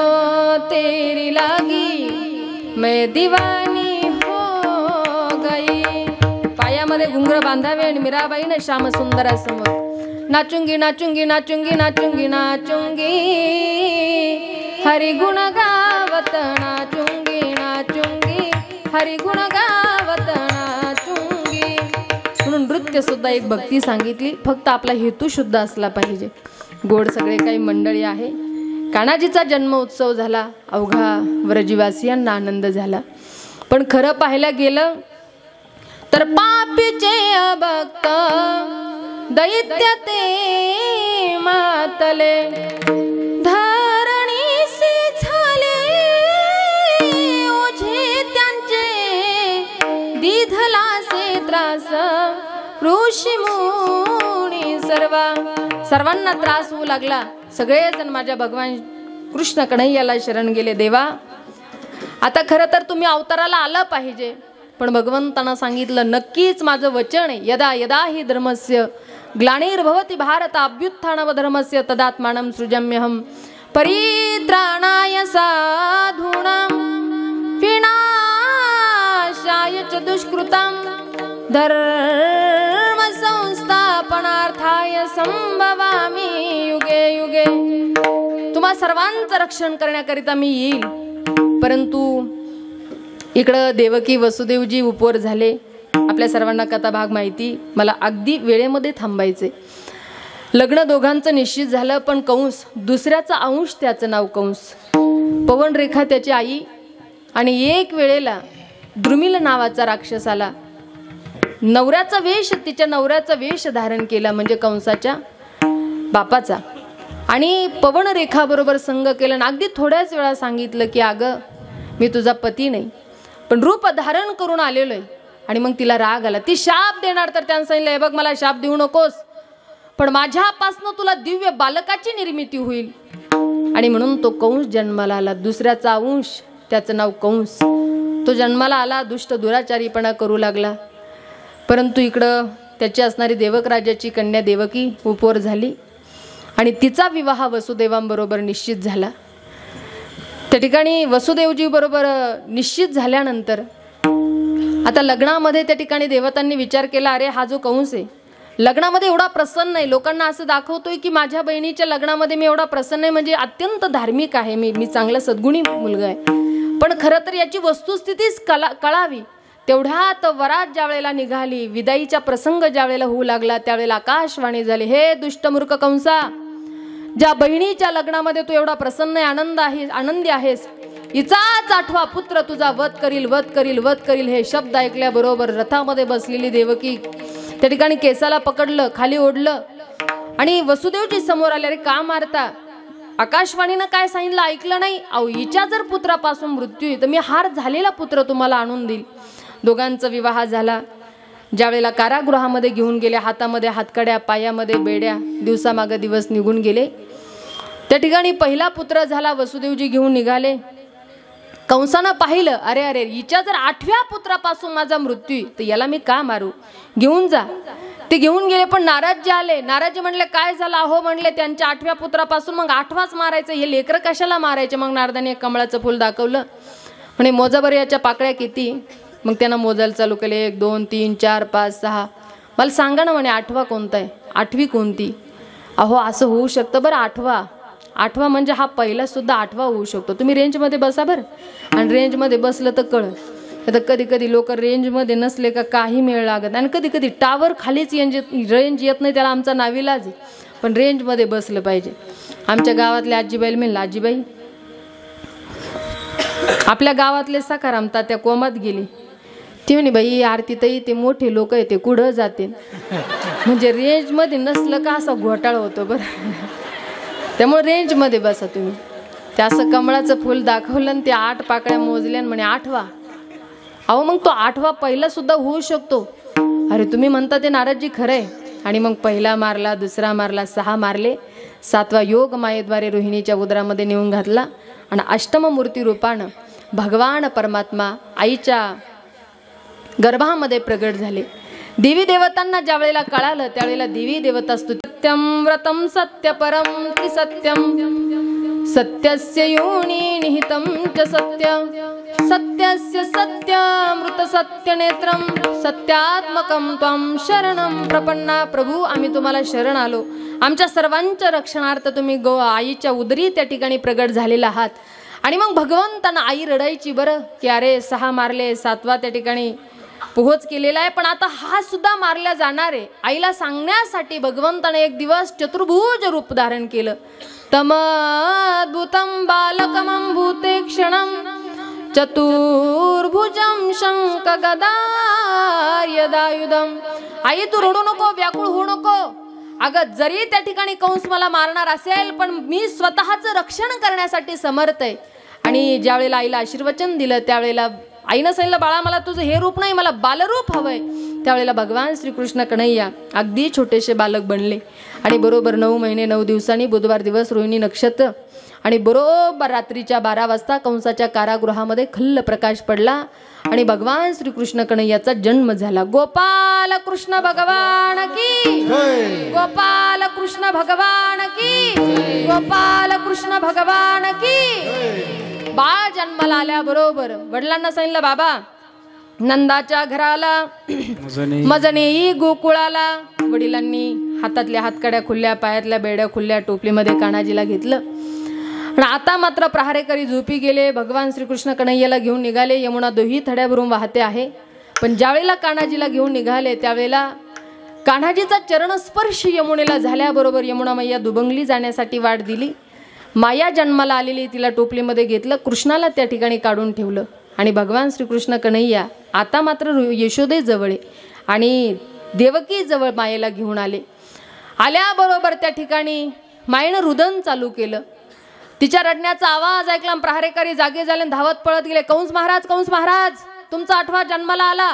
तेरी लागी मैं दीवानी हो गई. पायामध्ये घुंगर बांधावे आणि मीराबाईने श्याम सुंदरासमोर नाचूंगी नाचूंगी नाचूंगी नाचूंगी नाचूंगी, हरि गुण गावत नाचूंगी नाचूंगी, हरि गुण गावत नाचूंगी. म्हणून नृत्य सुद्धा एक भक्ती सांगितली. फक्त आपला हेतू शुद्ध असला पाहिजे. गोड सगळे काही मंडळी आहे. कान्हाजीचा जन्म उत्सव झाला, अवघा व्रजवासियांना आनंद झाला. पण खरं पाहायला गेलं तर पापीचे अभक्त दैत्य ते मातले धरणीसी झाले ओझे त्यांचे दिधलासे त्रास ऋषी मुनी सर्वांना त्रास होऊ लागला. सगळेजण माझ्या भगवान कृष्ण कन्हैयाला शरण गेले. देवा आता खरं तर तुम्ही अवताराला आलं पाहिजे, पण भगवंतांना सांगितलं नक्कीच माझं वचन आहे. यदा यदा हि धर्मस्य ग्लानिर्भवति भारत अभ्युत्थानव धर्मस्य तदात्मानं सृजाम्यहं परित्राणाय साधूनां विनाशाय च दुष्कृतां धर्म संस्थापनार्थाय संभवामि युगे युगे. तुम्हा सर्वांचं रक्षण करण्याकरिता मी येईल. परंतु इकडं देवकी वसुदेवजी उपवर झाले. आपल्या सर्वांना कथा भाग माहिती. मला अगदी वेळेमध्ये थांबायचे. लग्न दोघांचं निश्चित झालं, पण कंस दुसऱ्याचा अंश, त्याचं नाव कंस. पवनरेखा त्याची आई, आणि एक वेळेला द्रुमिल नावाचा राक्षस आला. नवऱ्याचा वेश, तिच्या नवऱ्याचा वेश धारण केला, म्हणजे कंसाच्या बापाचा, आणि पवनरेखा बरोबर संग केलं. अगदी थोड्याच वेळा सांगितलं की अगं मी तुझा पती नाही, पण रूप धारण करून आलेलो आहे. आणि मग तिला राग आला. ती शाप देणार, तर त्यानं सांगितलं हे बघ मला शाप देऊ नकोस, पण माझ्यापासनं तुला दिव्य बालकाची निर्मिती होईल. आणि म्हणून तो कंस जन्माला आला. दुसऱ्याचा अंश, त्याचं नाव कंस. तो जन्माला आला, दुष्ट दुराचारीपणा करू लागला. परंतु इकडं त्याची असणारी देवक राजाची कन्या देवकी उपवर झाली, आणि तिचा विवाह वसुदेवांबरोबर निश्चित झाला. त्या ठिकाणी वसुदेवजी बरोबर निश्चित झाल्यानंतर आता लग्नामध्ये त्या ठिकाणी देवतांनी विचार केला, अरे हा जो कंस आहे लग्नामध्ये एवढा प्रसन्न आहे, लोकांना असं दाखवतोय की माझ्या बहिणीच्या लग्नामध्ये मी एवढा प्रसन्न आहे, म्हणजे अत्यंत धार्मिक आहे, मी चांगला सद्गुणी मुलगा आहे. पण खरं तर याची वस्तुस्थितीच कळावी. तेवढ्यात वरात ज्या वेळेला निघाली, विदाईचा प्रसंग ज्या वेळेला होऊ लागला, त्यावेळेला आकाशवाणी झाली, हे दुष्टमूर्ख कंसा, ज्या बहिणीच्या लग्नामध्ये तू एवढा प्रसन्न आनंदी आहेस, हिचाच 8वा पुत्र तुझा वध करील, वध करील, वध करील. हे शब्द ऐकल्याबरोबर रथामध्ये बसलेली देवकी त्या ठिकाणी केसाला पकडलं, खाली ओढलं, आणि वसुदेवजी समोर आले. अरे का मारता? आकाशवाणीनं काय सांगितलं ऐकलं नाही? अहो हिच्या जर पुत्रापासून मृत्यू आहे तर मी हार झालेला पुत्र तुम्हाला आणून देईल. दोघांचा विवाह झाला. ज्यावेळेला कारागृहामध्ये घेऊन गेले, हातामध्ये हातकड्या, पायामध्ये बेड्या, दिवसामागे दिवस निघून गेले. त्या ठिकाणी पहिला पुत्र झाला. वसुदेवजी घेऊन निघाले. कंसानं पाहिलं, अरे अरे हिच्या जर 8व्या पुत्रापासून माझा मृत्यू तर याला मी का मारू, घेऊन जा. ते घेऊन गेले, पण नाराज आले. नाराज म्हणले काय झालं? अहो म्हणले त्यांच्या 8व्या पुत्रापासून मग 8वाच मारायचं, हे लेकरं कशाला मारायचे? मग नारदाने एक कमळाचं फूल दाखवलं, म्हणे मोजा बरं याच्या पाकळ्या किती. मग त्यानं मोजायला चालू केले, 1 2 3 4 5 6. मला सांगा ना म्हणे 8वा कोणता आहे, 8वी कोणती? अहो असं होऊ शकतं बरं. 8वा म्हणजे हा पहिला सुद्धा 8वा होऊ शकतो. तुम्ही रेंजमध्ये बसा बरं, आणि रेंजमध्ये बसलं तर कळ. आता कधी कधी लोक रेंजमध्ये नसले का काही मेळ लागत, आणि कधी कधी टावर खालीच रेंज येत नाही, त्याला आमचा नाविलाज आहे. पण रेंजमध्ये बसलं पाहिजे. आमच्या गावातल्या आजीबाईला म्हणलं, आजीबाई आपल्या गावातले सखाराम तात्या कोमात गेली. ती म्हणे बाई आरती ताई ते मोठे लोक आहे ते कुठं जाते, म्हणजे रेंजमध्ये नसलं का असा घोटाळा होतो बरं. त्यामुळे रेंजमध्ये बसा तुम्ही. ते असं कमळाचं फूल दाखवलं आणि ते 8 पाकळ्या मोजल्या म्हणे 8वा. अहो मग तो 8वा पहिला सुद्धा होऊ शकतो. अरे तुम्ही म्हणता ते नारदजी खरंय. आणि मग पहिला मारला, दुसरा मारला, 6 मारले. 7वा योग मायेद्वारे रोहिणीच्या उदरामध्ये नेऊन घातला, आणि अष्टम मूर्ती रूपानं भगवान परमात्मा आईच्या गर्भामध्ये प्रगट झाले. देवी देवतांना ज्या वेळेला कळालं त्यावेळेला देवी देवता स्तुत्यं व्रतं सत्यपरं त्रिसत्यं सत्यस्य योनी निहितं च सत्य सत्यस्य सत्यामृत सत्यनेत्रं सत्यात्मकं त्वं शरणं प्रपन्ना. प्रभू आम्ही तुम्हाला शरण आलो. आमच्या सर्वांच्या रक्षणार्थ तुम्ही आईच्या उदरी त्या ठिकाणी प्रगट झालेला आहात. आणि मग भगवंतांना आई रडायची बरं की अरे 6 मारले, 7वा त्या ठिकाणी पोहोच केलेला आहे, पण आता हा सुद्धा मारला जाणार आहे. आईला सांगण्यासाठी भगवंताने एक दिवस चतुर्भुज रूप धारण केलं. तमद्भुतं बालकमं भूते क्षणं चतुर्भुजं शंखगदायुधं. आई तू रडू नको, व्याकुळ होऊ नको. अगं जरी त्या ठिकाणी कंस मला मारणार असेल पण मी स्वतःचं रक्षण करण्यासाठी समर्थ आहे. आणि ज्यावेळेला आईला आशीर्वचन दिलं त्यावेळेला आईनं सांगितलं, बाळा मला तुझं हे रूप नाही, मला बालरूप हवंय. त्यावेळेला भगवान श्रीकृष्ण कन्हैया अगदी छोटेसे बालक बनले. आणि बरोबर 9 महिने 9 दिवसांनी बुधवार दिवस रोहिणी नक्षत्र आणि बरोबर रात्रीच्या 12 वाजता कंसाच्या कारागृहामध्ये खल्ल प्रकाश पडला आणि भगवान श्रीकृष्ण कन्हैयाचा जन्म झाला. गोपाल कृष्ण भगवान की, गोपाल कृष्ण भगवान की, गोपाल कृष्ण भगवान की. बाळ जन्माला आल्याबरोबर वडिलांना सांगितलं, बाबा नंदाच्या घराला मजनेई गोकुळाला. वडिलांनी हातातल्या हातकड्या खुल्ल्या, पायातल्या बेड्या खुल्ल्या, टोपलीमध्ये कान्हाजीला घेतलं. आणि आता मात्र प्रहारेकरी झोपी गेले. भगवान श्रीकृष्ण कन्हैयाला घेऊन निघाले. यमुना दोही थड्या भरून वाहते आहे. पण ज्यावेळेला कान्हाजीला घेऊन निघाले त्यावेळेला कान्हाजीचा चरणस्पर्श यमुनेला झाल्याबरोबर यमुना मैया दुबंगली जाण्यासाठी वाट दिली. माया जन्माला आलेली तिला टोपलीमध्ये घेतलं, कृष्णाला त्या ठिकाणी काढून ठेवलं. आणि भगवान श्रीकृष्ण कन्हैया आता मात्र यशोदेजवळ आणि देवकीजवळ मायेला घेऊन आले. आल्याबरोबर त्या ठिकाणी मायेनं रुदन चालू केलं. तिच्या रडण्याचा आवाज ऐकला. प्रहारेकरी जागे झाले, धावत पळत गेले. कंस महाराज, कंस महाराज, तुमचा 8वा जन्माला आला.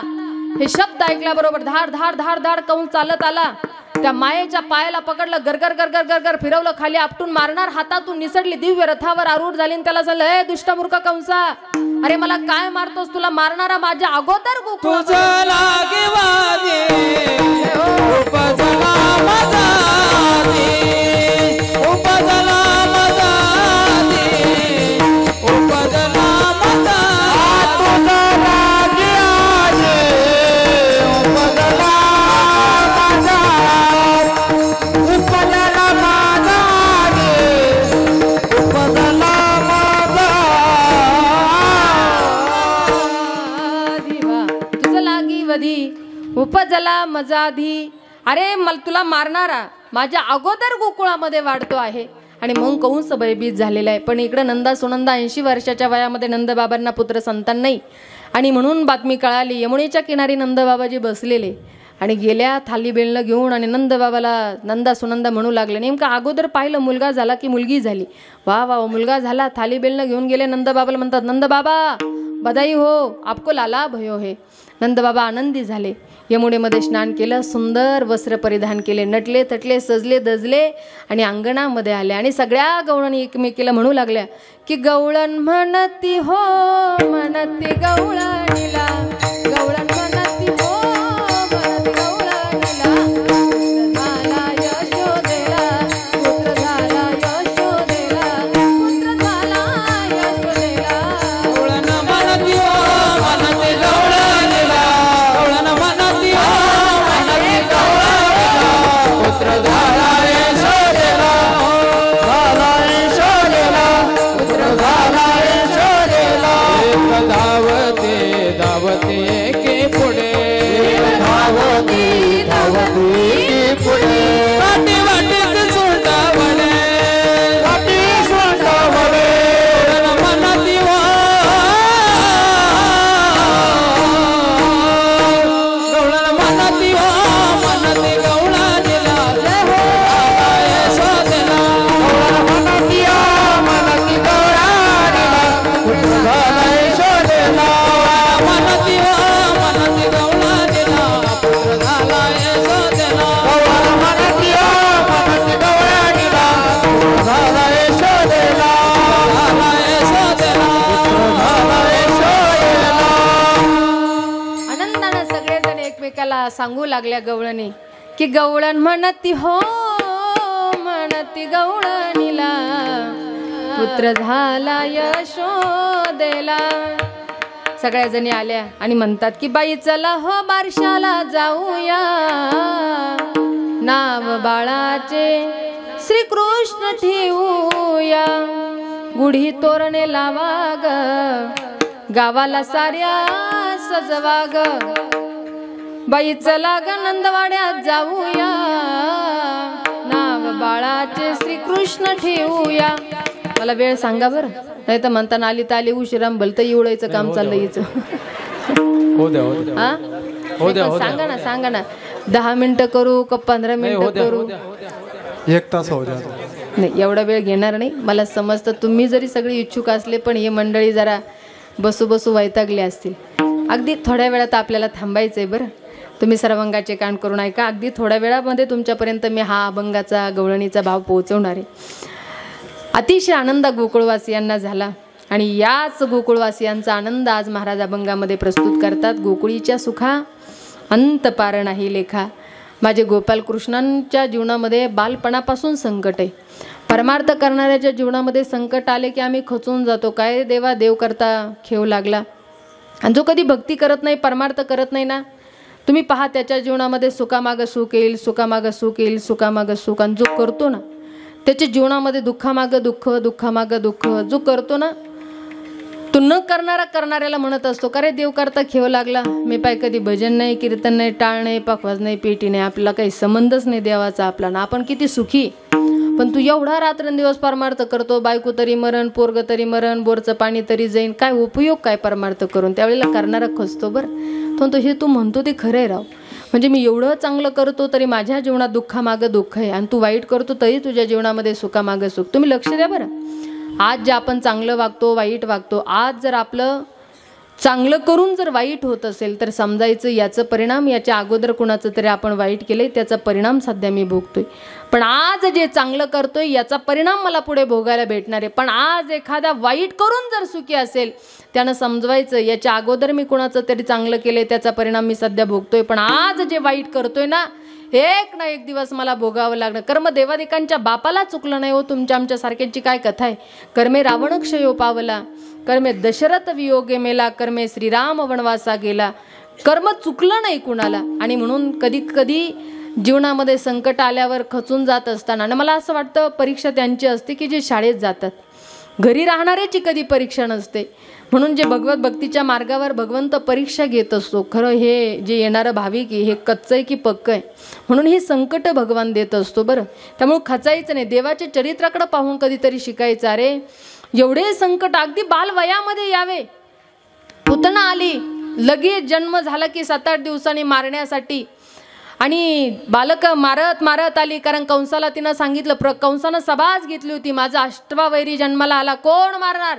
हे शब्द ऐकल्याबरोबर धाड धाड धाड धाड कंस चालत आला. त्या मायेच्या पायाला पकडलं, गरगर गरगर गरगर फिरवलं, खाली आपटून मारणार, हातातून निसडली, दिव्य रथावर आरूढ झाली. त्याला सांगलं, हे दुष्टमूर्ख कंसा, अरे मला काय मारतोस? तुला मारणारा माझ्या अगोदर उपजला मजाधी. अरे मला तुला मारणारा माझ्या अगोदर गोकुळामध्ये वाढतो आहे. आणि मग कंस भयभीत झालेला आहे. पण इकडे नंदा सुनंदा 80 वर्षाच्या वयामध्ये नंदबाबांना पुत्र संतान नाही. आणि म्हणून बातमी कळाली, यमुनेच्या किनारी नंदबाबाजी बसलेले आणि गेल्या थाली बेलणं घेऊन आणि नंदबाबाला नंदा सुनंदा म्हणू लागले. नेमका अगोदर पाहिलं मुलगा झाला की मुलगी झाली. वा वा मुलगा झाला. थाली बेलणं घेऊन गेले. नंदबाबाला म्हणतात, नंदबाबा बधाई हो, आपको लाला भयो हे. नंदबाबा आनंदी झाले. यमुनेमध्ये स्नान केलं, सुंदर वस्त्र परिधान केले, नटले तटले, सजले दजले आणि अंगणामध्ये आले. आणि सगळ्या गवळणी एकमेकीला म्हणू लागल्या की गवळण म्हणती हो, म्हणती गवळणीला, गवळण म्हणती हो, म्हणती गवळणीला. झाला यशोदेला, पुत्र झाला यशोदेला, पुत्र झाला यशोदेला. गवळण म्हणती हो, म्हणती गवळणीला, गवळण म्हणती हो, म्हणती गवळणीला, पुत्र झाला यशोदेला, झाला यशोदेला, पुत्र झाला यशोदेला. धावते धावते के पुढे, धावते धावते के पुढे, वाटी वाटीत सुलटावले, वाटी सुलटावले. म्हणती हो, गवळण म्हणती हो, म्हणती गवळणीला, झाला यशोदेला. गवळण म्हणती हो, म्हणती गवळणीला, पुत्र झाला यशोदेला. म्हणती हो, म्हणती गवळणीला, पुत्र झाला यशोदेला. गवळण म्हणती हो, म्हणती गवळणीला, पुत्र झाला यशोदेला, झाला यशोदेला, पुत्र झाला यशोदेला. आनंदानं सगळेजण एकमेकाला सांगू लागल्या गवळणी की गवळण म्हणती हो, म्हणती गवळणीला, पुत्र झाला यशोदेला. सगळ्या जणी आल्या आणि म्हणतात की बाई चला हो बारशाला जाऊया, नाव बाळाचे श्रीकृष्ण ठेवूया. गुढी तोरणे लावा ग, गावाला साऱ्या सजवा ग. बाई चला ग नंदवाड्यात जाऊया, नाव बाळाचे श्रीकृष्ण ठेवूया. मला वेळ सांगा बरं. नाही तर म्हणताना आली तर आली उशिराम भलतं एवढायचं काम चाललं हिचं. हो द्या हो द्या हा हो द्या सांगा ना सांगा ना 10 मिनिटं करू का 15 मिनिटं करू? 1 तास होऊ द्या. नाही एवढा वेळ घेणार नाही. मला समजतं तुम्ही जरी सगळे इच्छुक असले पण हे मंडळी जरा बसू बसू वैतागले असतील. अगदी थोड्या वेळात आपल्याला थांबायचं आहे बरं. तुम्ही सर्वांगाचे कान करून ऐका. अगदी थोड्या वेळामध्ये तुमच्यापर्यंत मी हा अभंगाचा गवळणीचा भाव पोहोचवणार आहे. अतिशय आनंद गोकुळवासियांना झाला आणि याच गोकुळवासियांचा आनंद आज महाराज अभंगामध्ये प्रस्तुत करतात. गोकुळीच्या सुखा अंत पार नाही लेखा. माझे गोपालकृष्णांच्या जीवनामध्ये बालपणापासून संकट आहे. परमार्थ करणाऱ्याच्या जीवनामध्ये संकट आले की आम्ही खचून जातो. काय देवा देव करता खेळ लागला. आणि जो कधी भक्ती करत नाही परमार्थ करत नाही ना तुम्ही पहा त्याच्या जीवनामध्ये सुखामागं सुख येईल सुखामागं सुख येईल सुखामागं सुख. आणि जो करतो ना त्याच्या जीवनामध्ये दुःखामागं दुःख दुःखामागं दुःख. जो करतो ना तो न करणारा करणाऱ्याला म्हणत असतो का रे देव करता खेळ लागला. मी पाय कधी भजन नाही कीर्तन नाही टाळ नाही पखवाज नाही पेटी नाही आपला काही संबंधच नाही देवाचा आपला ना. आपण किती सुखी पण तू एवढा रात्रंदिवस परमार्थ करतो. बायको तरी मरण पोरग तरी मरण बोरचं पाणी तरी जाईन काय उपयोग काय परमार्थ करून. त्यावेळेला करणारा खचतो बरं. तो हे तू म्हणतो ते खरं आहे राव. म्हणजे मी एवढं चांगलं करतो तरी माझ्या जीवनात दुःखामागं दुःख आहे आणि तू वाईट करतो तरी तुझ्या जीवनामध्ये सुखामागं सुख. तुम्ही लक्ष द्या बरं. आज जे आपण चांगलं वागतो वाईट वागतो आज जर आपलं चांगलं करून जर वाईट होत असेल तर समजायचं याचं परिणाम याच्या अगोदर कुणाचं तरी आपण वाईट केलंय त्याचा परिणाम सध्या मी भोगतोय. पण आज जे चांगलं करतोय याचा परिणाम मला पुढे भोगायला भेटणार आहे. पण आज एखादा वाईट करून जर सुखी असेल त्यानं समजवायचं याच्या अगोदर मी कुणाचं तरी चांगलं केलंय त्याचा परिणाम मी सध्या भोगतोय. पण आज जे वाईट करतोय ना एक ना एक दिवस मला भोगावं लागणं. कर्म देवादिकांच्या बापाला चुकलं नाही हो. तुमच्या आमच्या सारख्यांची काय कथा आहे. कर्मे रावण क्षयो पावला कर्मे दशरथ वियोगे मेला कर्मे श्रीराम वनवासा गेला. कर्म चुकलं नाही कुणाला. आणि म्हणून कधी कधी जीवनामध्ये संकट आल्यावर खचून जात असताना आणि मला असं वाटतं परीक्षा त्यांची असते की जे शाळेत जातात. घरी राहणाऱ्याची कधी परीक्षा नसते. म्हणून जे भगवत भक्तीच्या मार्गावर भगवंत परीक्षा घेत असतो. खरं हे जे येणारं भाविक हे कच्चं आहे की पक्कं आहे म्हणून हे संकट भगवान देत असतो बरं. त्यामुळे खचायचं नाही. देवाच्या चरित्राकडे पाहून कधीतरी शिकायचं. अरे एवढे संकट अगदी बालवयामध्ये यावे. पुतना आली लगेच जन्म झाला की 7-8 दिवसांनी मारण्यासाठी आणि बालक मारत मारत आली. कारण कंसाला तिनं सांगितलं कंसानं सभाच घेतली होती माझा 8वा वैरी जन्माला आला कोण मारणार.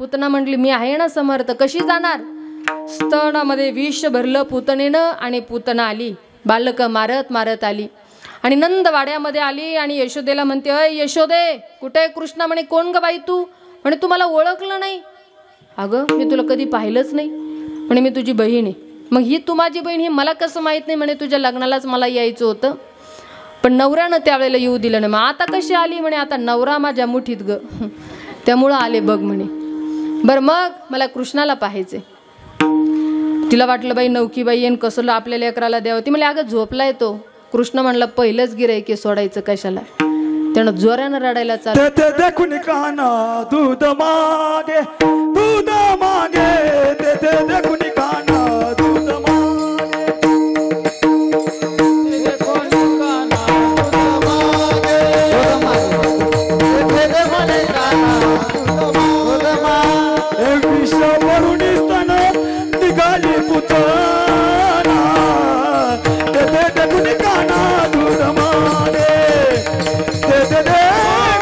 पुतना म्हटली मी आहे ना समर्थ. कशी जाणार. स्तनामध्ये विष भरलं पुतनेनं आणि पुतना आली. बालक मारत मारत आली आणि नंदवाड्यामध्ये आली आणि यशोदेला म्हणते अय यशोदे कुठे कृष्ण. म्हणे कोण ग बाई तू. म्हणे तू मला ओळखलं नाही. अगं मी तुला कधी पाहिलंच नाही. म्हणे मी तुझी बहीण आहे. मग ही तू माझी बहीण ही मला कसं माहीत नाही. म्हणे तुझ्या लग्नालाच मला यायचं होतं पण नवऱ्यानं त्यावेळेला येऊ दिलं नाही. मग आता कशी आली. म्हणे आता नवरा माझ्या मुठीत ग त्यामुळं आले बघ म्हणे. बरं मग मला कृष्णाला पाहायचे. तिला वाटलं बाई नवकी बाई येईन कसं आपल्या लेकराला द्यावं. ती म्हणले अगं झोपलाय तो. कृष्ण म्हणला पहिलंच गिऱ्हाईक की सोडायचं कशाला. त्यानं जोरानं रडायला चालू. देखून काना दूध मागे दूध मागे देखून काना दूध मागे विष भरून स्तन निघाली पुतना देखून काना दूध मागे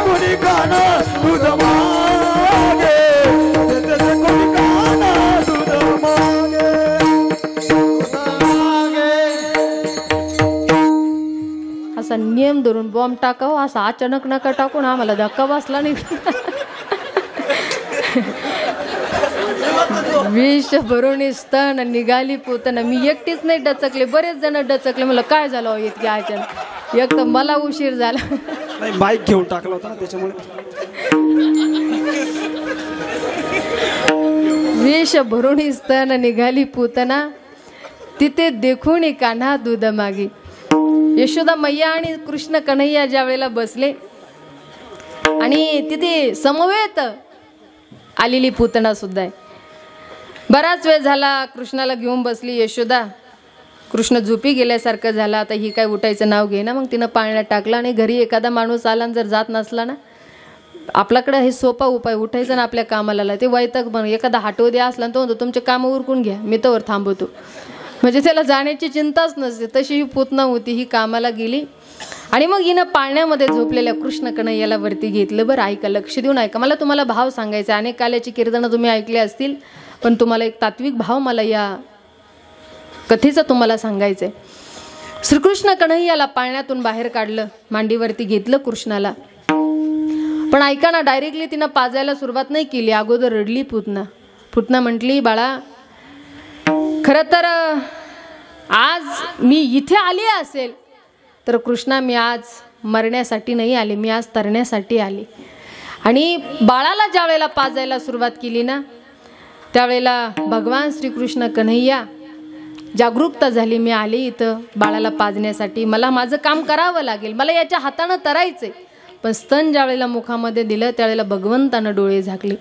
कोणी काना दूध मागे कोणी काना दूध मागे. असा नियम धरून बॉम्ब टाकावं असा अचानक नका टाकून आम्हाला धक्का बसला नाही. विष भरून स्तन निघाली पोतना. मी एकटीच नाही डचकले बरेच जण डचकले. मला काय झालं इतके अचानक. एक तर मला उशीर झाला नाही बाईक घेऊन टाकला होता त्याच्यामुळे. विष भरून स्तन निघाली पोतना तिथे देखून कान्हा दूध मागे. यशोदा मैया आणि कृष्ण कन्हैया ज्या वेळेला बसले आणि तिथे समवेत आलेली पुतना सुद्धा आहे. बराच वेळ झाला कृष्णाला घेऊन बसली यशोदा. कृष्ण झोपी गेल्यासारखं झाला. आता ही काय उठायचं नाव घे ना. मग तिनं पाळण्यात टाकलं आणि घरी एखादा माणूस आला जर जात नसला ना आपल्याकडे हे सोपा उपाय, उठायचं ना आपल्या कामाला, ते वैताग बन. एखादा हाटोद्या असला तो म्हणतो तुमचे कामं उरकून घ्या, मी तोवर थांबवतो. म्हणजे त्याला जाण्याची चिंताच नसते. तशी ही पुतना होती, ही कामाला गेली आणि मग हिनं पाळण्यामध्ये झोपलेल्या कृष्ण कन्हैयाला वरती घेतलं. बरं ऐका, लक्ष देऊन ऐका, मला तुम्हाला भाव सांगायचा. अनेक काल्याची कीर्तनं तुम्ही ऐकली असतील, पण तुम्हाला एक तात्विक भाव मला या कथेचा तुम्हाला सांगायचं आहे. श्रीकृष्ण कन्हैयाला पाळण्यातून बाहेर काढलं, मांडीवरती घेतलं कृष्णाला. पण ऐका ना, डायरेक्टली तिनं पाजायला सुरुवात नाही केली. अगोदर रडली पुतना. पुतना म्हटली, बाळा खरं तर आज मी इथे आली असेल तर कृष्णा, मी आज मरण्यासाठी नाही आले, मी आज तरण्यासाठी आले. आणि बाळाला ज्या वेळेला पाजायला सुरुवात केली ना, त्यावेळेला भगवान श्रीकृष्ण कन्हैया जागरूकता झाली. मी आले इथं बाळाला पाजण्यासाठी, मला माझं काम करावं लागेल, मला याच्या हातानं तरायचंय. पण स्तन ज्या वेळेला मुखामध्ये दिलं त्यावेळेला भगवंतानं डोळे झाकले.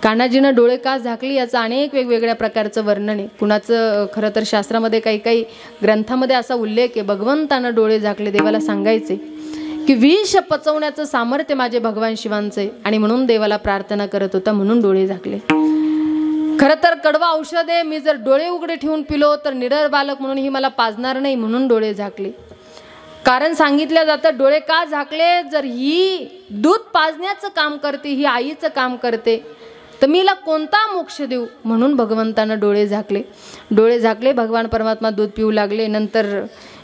कान्हाजीनं डोळे का झाकली याचं अनेक वेगवेगळ्या प्रकारचं वर्णन आहे. कुणाचं खरं तर शास्त्रामध्ये काही काही ग्रंथामध्ये असा उल्लेख आहे, भगवंतानं डोळे झाकले, देवाला सांगायचे की विष पचवण्याचं सामर्थ्य माझे भगवान शिवांचं आहे आणि म्हणून देवाला प्रार्थना करत होता, म्हणून डोळे झाकले. खरं तर कडवा औषध आहे, मी जर डोळे उघडे ठेवून पिलो तर निडर बालक म्हणून ही मला पाजणार नाही, म्हणून डोळे झाकले. कारण सांगितलं जातं डोळे का झाकले, जर ही दूध पाजण्याचं काम करते, ही आईचं काम करते, तर मीला कोणता मोक्ष देऊ, म्हणून भगवंतानं डोळे झाकले. डोळे झाकले, भगवान परमात्मा दूध पिऊ लागले. नंतर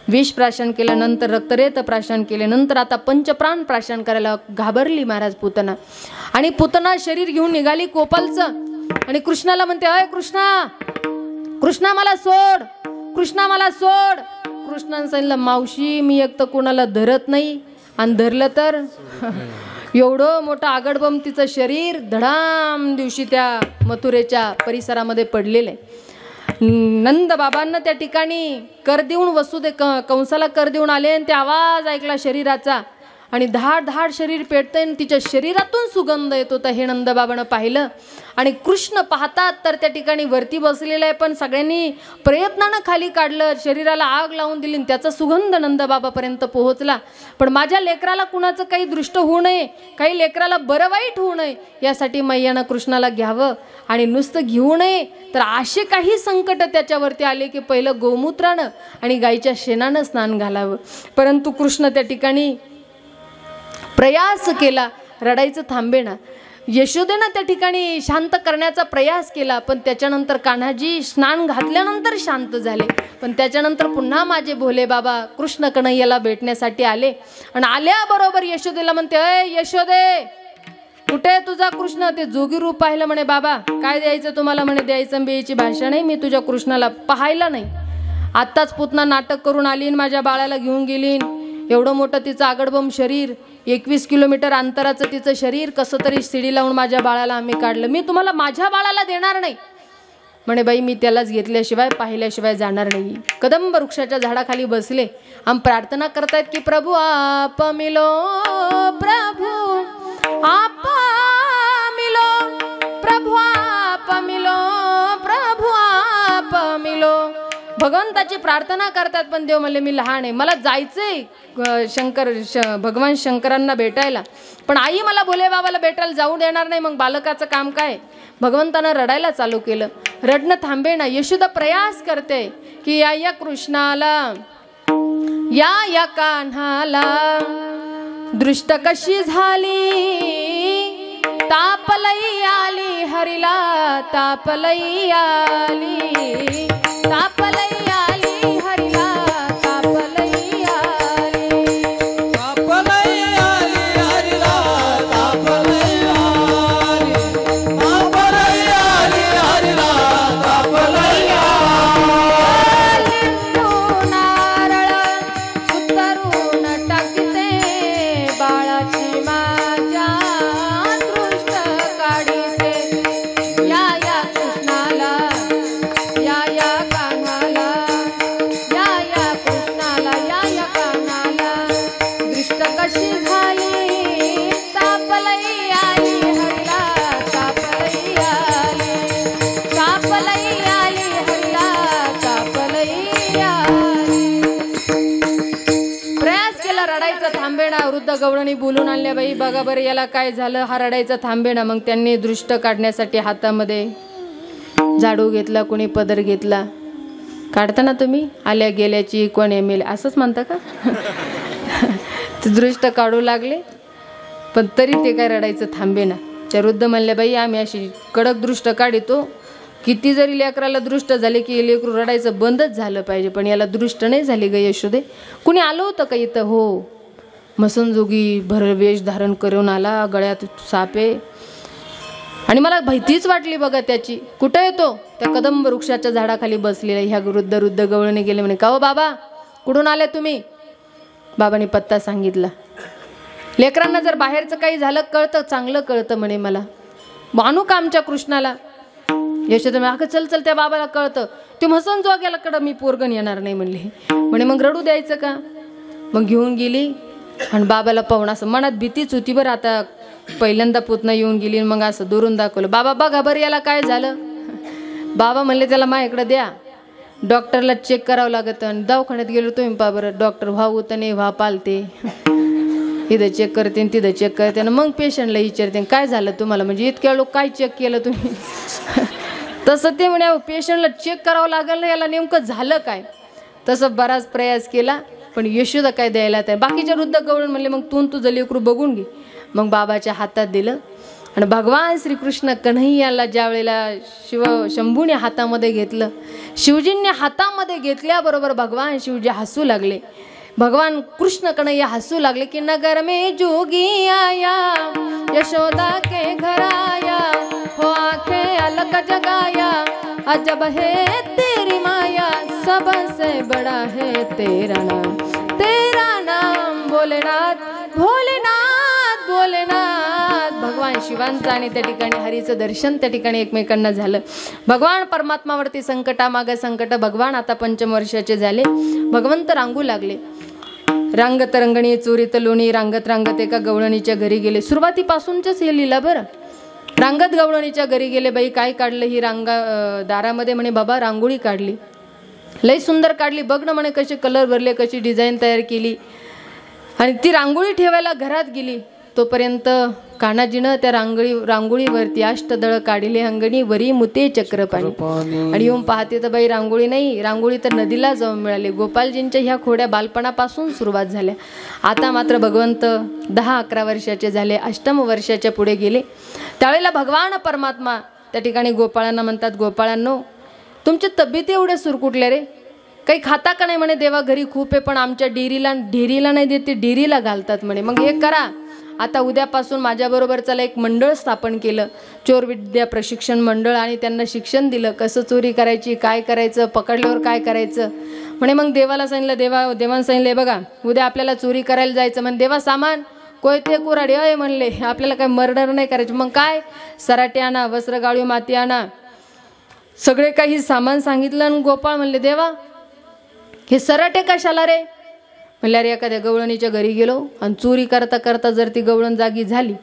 विष प्राशन केलं, नंतर रक्तरेत प्राशन केले, नंतर आता पंचप्राण प्राशन करायला घाबरली महाराज पुतना. आणि पुतना शरीर घेऊन निघाली कोपलचं आणि कृष्णाला म्हणते, अय कृष्णा, कृष्णा मला सोड, कृष्णा मला सोड. कृष्णानं सांगितलं, मावशी मी एक तर कोणाला धरत नाही, आणि धरलं तर एवढं मोठं आगडबम तिचं शरीर धडाम दिवशी त्या मथुरेच्या परिसरामध्ये पडलेलं आहे. नंद बाबांना त्या ठिकाणी कर देऊन वसुदे कंसाला कर देऊन आले आणि ते आवाज ऐकला शरीराचा आणि धाड धाड शरीर पेटतंय आणि तिच्या शरीरातून सुगंध येत होता. हे नंदबाबानं पाहिलं आणि कृष्ण पाहतात तर त्या ठिकाणी वरती बसलेलं आहे, पण सगळ्यांनी प्रयत्नानं खाली काढलं, शरीराला आग लावून दिली, त्याचा सुगंध नंदबाबापर्यंत पोहोचला. पण माझ्या लेकराला कुणाचं काही दृष्ट होऊ नये, काही लेकराला बरं वाईट होऊ नये, यासाठी मैयानं कृष्णाला घ्यावं आणि नुसतं घेऊ नये तर असे काही संकट त्याच्यावरती आले की पहिलं गोमूत्रानं आणि गाईच्या शेणानं स्नान घालावं. परंतु कृष्ण त्या ठिकाणी प्रयास केला, रडायचं थांबेना. यशोदेनं त्या ठिकाणी शांत करण्याचा प्रयास केला, पण त्याच्यानंतर कान्हाजी स्नान घातल्यानंतर शांत झाले. पण त्याच्यानंतर पुन्हा माझे भोले बाबा कृष्ण कन्हैयाला भेटण्यासाठी आले आणि आल्याबरोबर यशोदेला म्हणते, अय यशोदे, कुठे तुझा कृष्ण? ते जोगी रूप पाहिलं म्हणे. बाबा काय द्यायचं तुम्हाला म्हणे, द्यायचं बेईची भाषा नाही, मी तुझ्या कृष्णाला पाहायला नाही. आत्ताच पुतना नाटक करून आली, माझ्या बाळाला घेऊन गेली. एवढं मोठं तिचं आगडबम शरीर, 21 किलोमीटर अंतराचं तिचं शरीर, कसं तरी शिडी लावून माझ्या बाळाला आम्ही काढलं. मी तुम्हाला माझ्या बाळाला देणार नाही म्हणे. बाई मी त्यालाच घेतल्याशिवाय पाहिल्याशिवाय जाणार नाही. कदंब वृक्षाच्या झाडाखाली बसले आम प्रार्थना करतायत की प्रभू आप मिलो, प्रभू आप मिलो, प्रभू आप मिलो, प्रभू आप मिलो. भगवंताची प्रार्थना करतात, पण देव म्हणले मी लहान आहे, मला जायचंय भगवान शंकरांना भेटायला, पण आई मला भोले बाबाला भेटायला जाऊ देणार नाही. मग बालकाचं काम काय? भगवंतानं रडायला चालू केलं, रडणं थांबे ना. यशोदा प्रयास करते की या कृष्णाला, या कान्हाला दृष्ट कशी झाली, तापलई आली हरिला, तापलई आली, तापलई आली हरिला, तापलई आली, तापलई आली हरिला, तापलई आली, तापलई आली हरिला, तापलई आली. लिंबू नारळ उतरून टाकते, बाळाची माझ्या दृष्ट काढते. या कृष्णाला, या कान्हाला गवळणी बोलून आणल्या, बाई बघा बरं याला काय झालं, हा रडायचा थांबे ना. मग त्यांनी दृष्ट काढण्यासाठी हातामध्ये झाडू घेतला, कोणी पदर घेतला. काढता ना तुम्ही, आल्या गेल्याची कोण मेले असंच म्हणता का? ते दृष्ट काढू लागले, पण तरी ते काय रडायचं थांबे ना. त्या वृद्ध म्हणल्या, बाई आम्ही अशी कडक दृष्ट काढितो, किती जरी लेकराला दृष्ट झाले की लेकरू रडायचं बंदच झालं पाहिजे, पण याला दृष्ट नाही झाली ग यशोदे. कुणी आलं होतं का इथं? हो, मसनजोगी भरवेश धारण करून आला, गळ्यात सापे, आणि मला भीतीच वाटली बघा त्याची. कुठं येतो? त्या कदंब वृक्षाच्या झाडाखाली बसलेला. ह्या वृद्ध गवळणी गेले. म्हणे, का हो बाबा, कुठून आले तुम्ही? बाबांनी पत्ता सांगितला. लेकरांना जर बाहेरचं काही झालं कळतं, चांगलं कळतं म्हणे मला, मानू का आमच्या कृष्णाला? यशोदा म्हणे, अगं चल चल, त्या बाबाला कळतं. ते म्हसन जोग्यालाकडं मी पोरगण येणार नाही म्हणले. म्हणे मग रडू द्यायचं का? मग घेऊन गेली आणि बाबाला पाहून असं मनात भीतीच होती बरं. आता पहिल्यांदा पुतना येऊन गेली, मग असं दुरून दाखवलं. बाबा बघा बरं याला काय झालं. बाबा म्हणले, त्याला माझ्याकडे द्या, डॉक्टरला चेक करावं लागतं. आणि दवाखान्यात गेलो, तुम्ही पहा बरं, डॉक्टर व्हा होतं नाही व्हा पालते, इथं चेक करते तिथं चेक करते, आणि मग पेशंटला विचारते काय झालं तुम्हाला, म्हणजे इतक्या लोक काय चेक केलं तुम्ही? तसं ते म्हणे, पेशंटला चेक करावं लागेल ना, याला नेमकं झालं काय. तसं बराच प्रयास केला, पण यशोदा काय द्यायला त्या. बाकीच्या वृद्ध गवळण म्हणले, मग तू तुझं लेकरू बघून घे. मग बाबाच्या हातात दिलं, आणि भगवान श्रीकृष्ण कन्हैयाला ज्या वेळेला शंभूने हातामध्ये घेतलं, शिवजींनी हातामध्ये घेतल्याबरोबर भगवान शिवजी हसू लागले. भगवान कृष्ण कन्हैया हसू लागले की नगर में जोगी आया, यशोदा के घर आया, हो आंखें अलग जगाया, अजब है तेरी माया, सबसे बड़ा है तेरा नाम भोलेनाथ भोलेनाथ भोलेनाथ. भगवान शिवांचं आणि त्या ठिकाणी हरीचं दर्शन त्या ठिकाणी एकमेकांना झालं. भगवान परमात्मावरती संकटामागे संकट. भगवान आता 5 वर्षाचे झाले. भगवंत रांगू लागले. रांगत रंगणी चोरीत लोणी, रांगत रांगत एका गवळणीच्या घरी गेले. सुरुवातीपासूनच हे लिहिला बरं. रांगत गवळणीच्या घरी गेले. बाई काय काढलं ही दारामध्ये? म्हणे बाबा रांगोळी काढली, लई सुंदर काढली, बघ ना म्हणे कसे कलर भरले, कशी डिझाईन तयार केली. आणि ती रांगोळी ठेवायला घरात गेली, तोपर्यंत कान्हाजीनं त्या रांगोळीवरती अष्टदळ काढले अंगणी, वरी मुते चक्र पाणी. आणि येऊन पाहते तर बाई रांगोळी नाही, रांगोळी तर नदीला जाऊन मिळाली. गोपालजींच्या ह्या खोड्या बालपणापासून सुरुवात झाल्या. आता मात्र भगवंत 10-11 वर्षाचे झाले, अष्टम वर्षाच्या पुढे गेले. त्यावेळेला भगवान परमात्मा त्या ठिकाणी गोपाळांना म्हणतात, गोपाळांनो तुमच्या तब्येती एवढ्या सुरकुटल्या रे, काही खाता का नाही? म्हणे देवा घरी खूप आहे, पण आमच्या डेअरीला नाही देते, डेअरीला घालतात म्हणे. मग हे करा, आता उद्यापासून माझ्याबरोबर चला एक मंडळ स्थापन केलं, चोर विद्या प्रशिक्षण मंडळ, आणि त्यांना शिक्षण दिलं कसं चोरी करायची, काय करायचं, पकडल्यावर काय करायचं. म्हणे मग देवाला सांगितलं, देवानं सांगितलं बघा उद्या आपल्याला चोरी करायला जायचं. म्हणे देवा सामान कोयते कुराडी अय म्हणले, आपल्याला काय मर्डर नाही करायचं. मग काय, सराटे आणा, वस्त्र गाळी माती आणा, सगळे काही सामान सांगितलं. आणि गोपाळ म्हणले देवा हे सराटे कशाला रे? म्हणल्या रे एखाद्या गवळणीच्या घरी गेलो आणि चोरी करता करता जर ती गवळण जागी झाली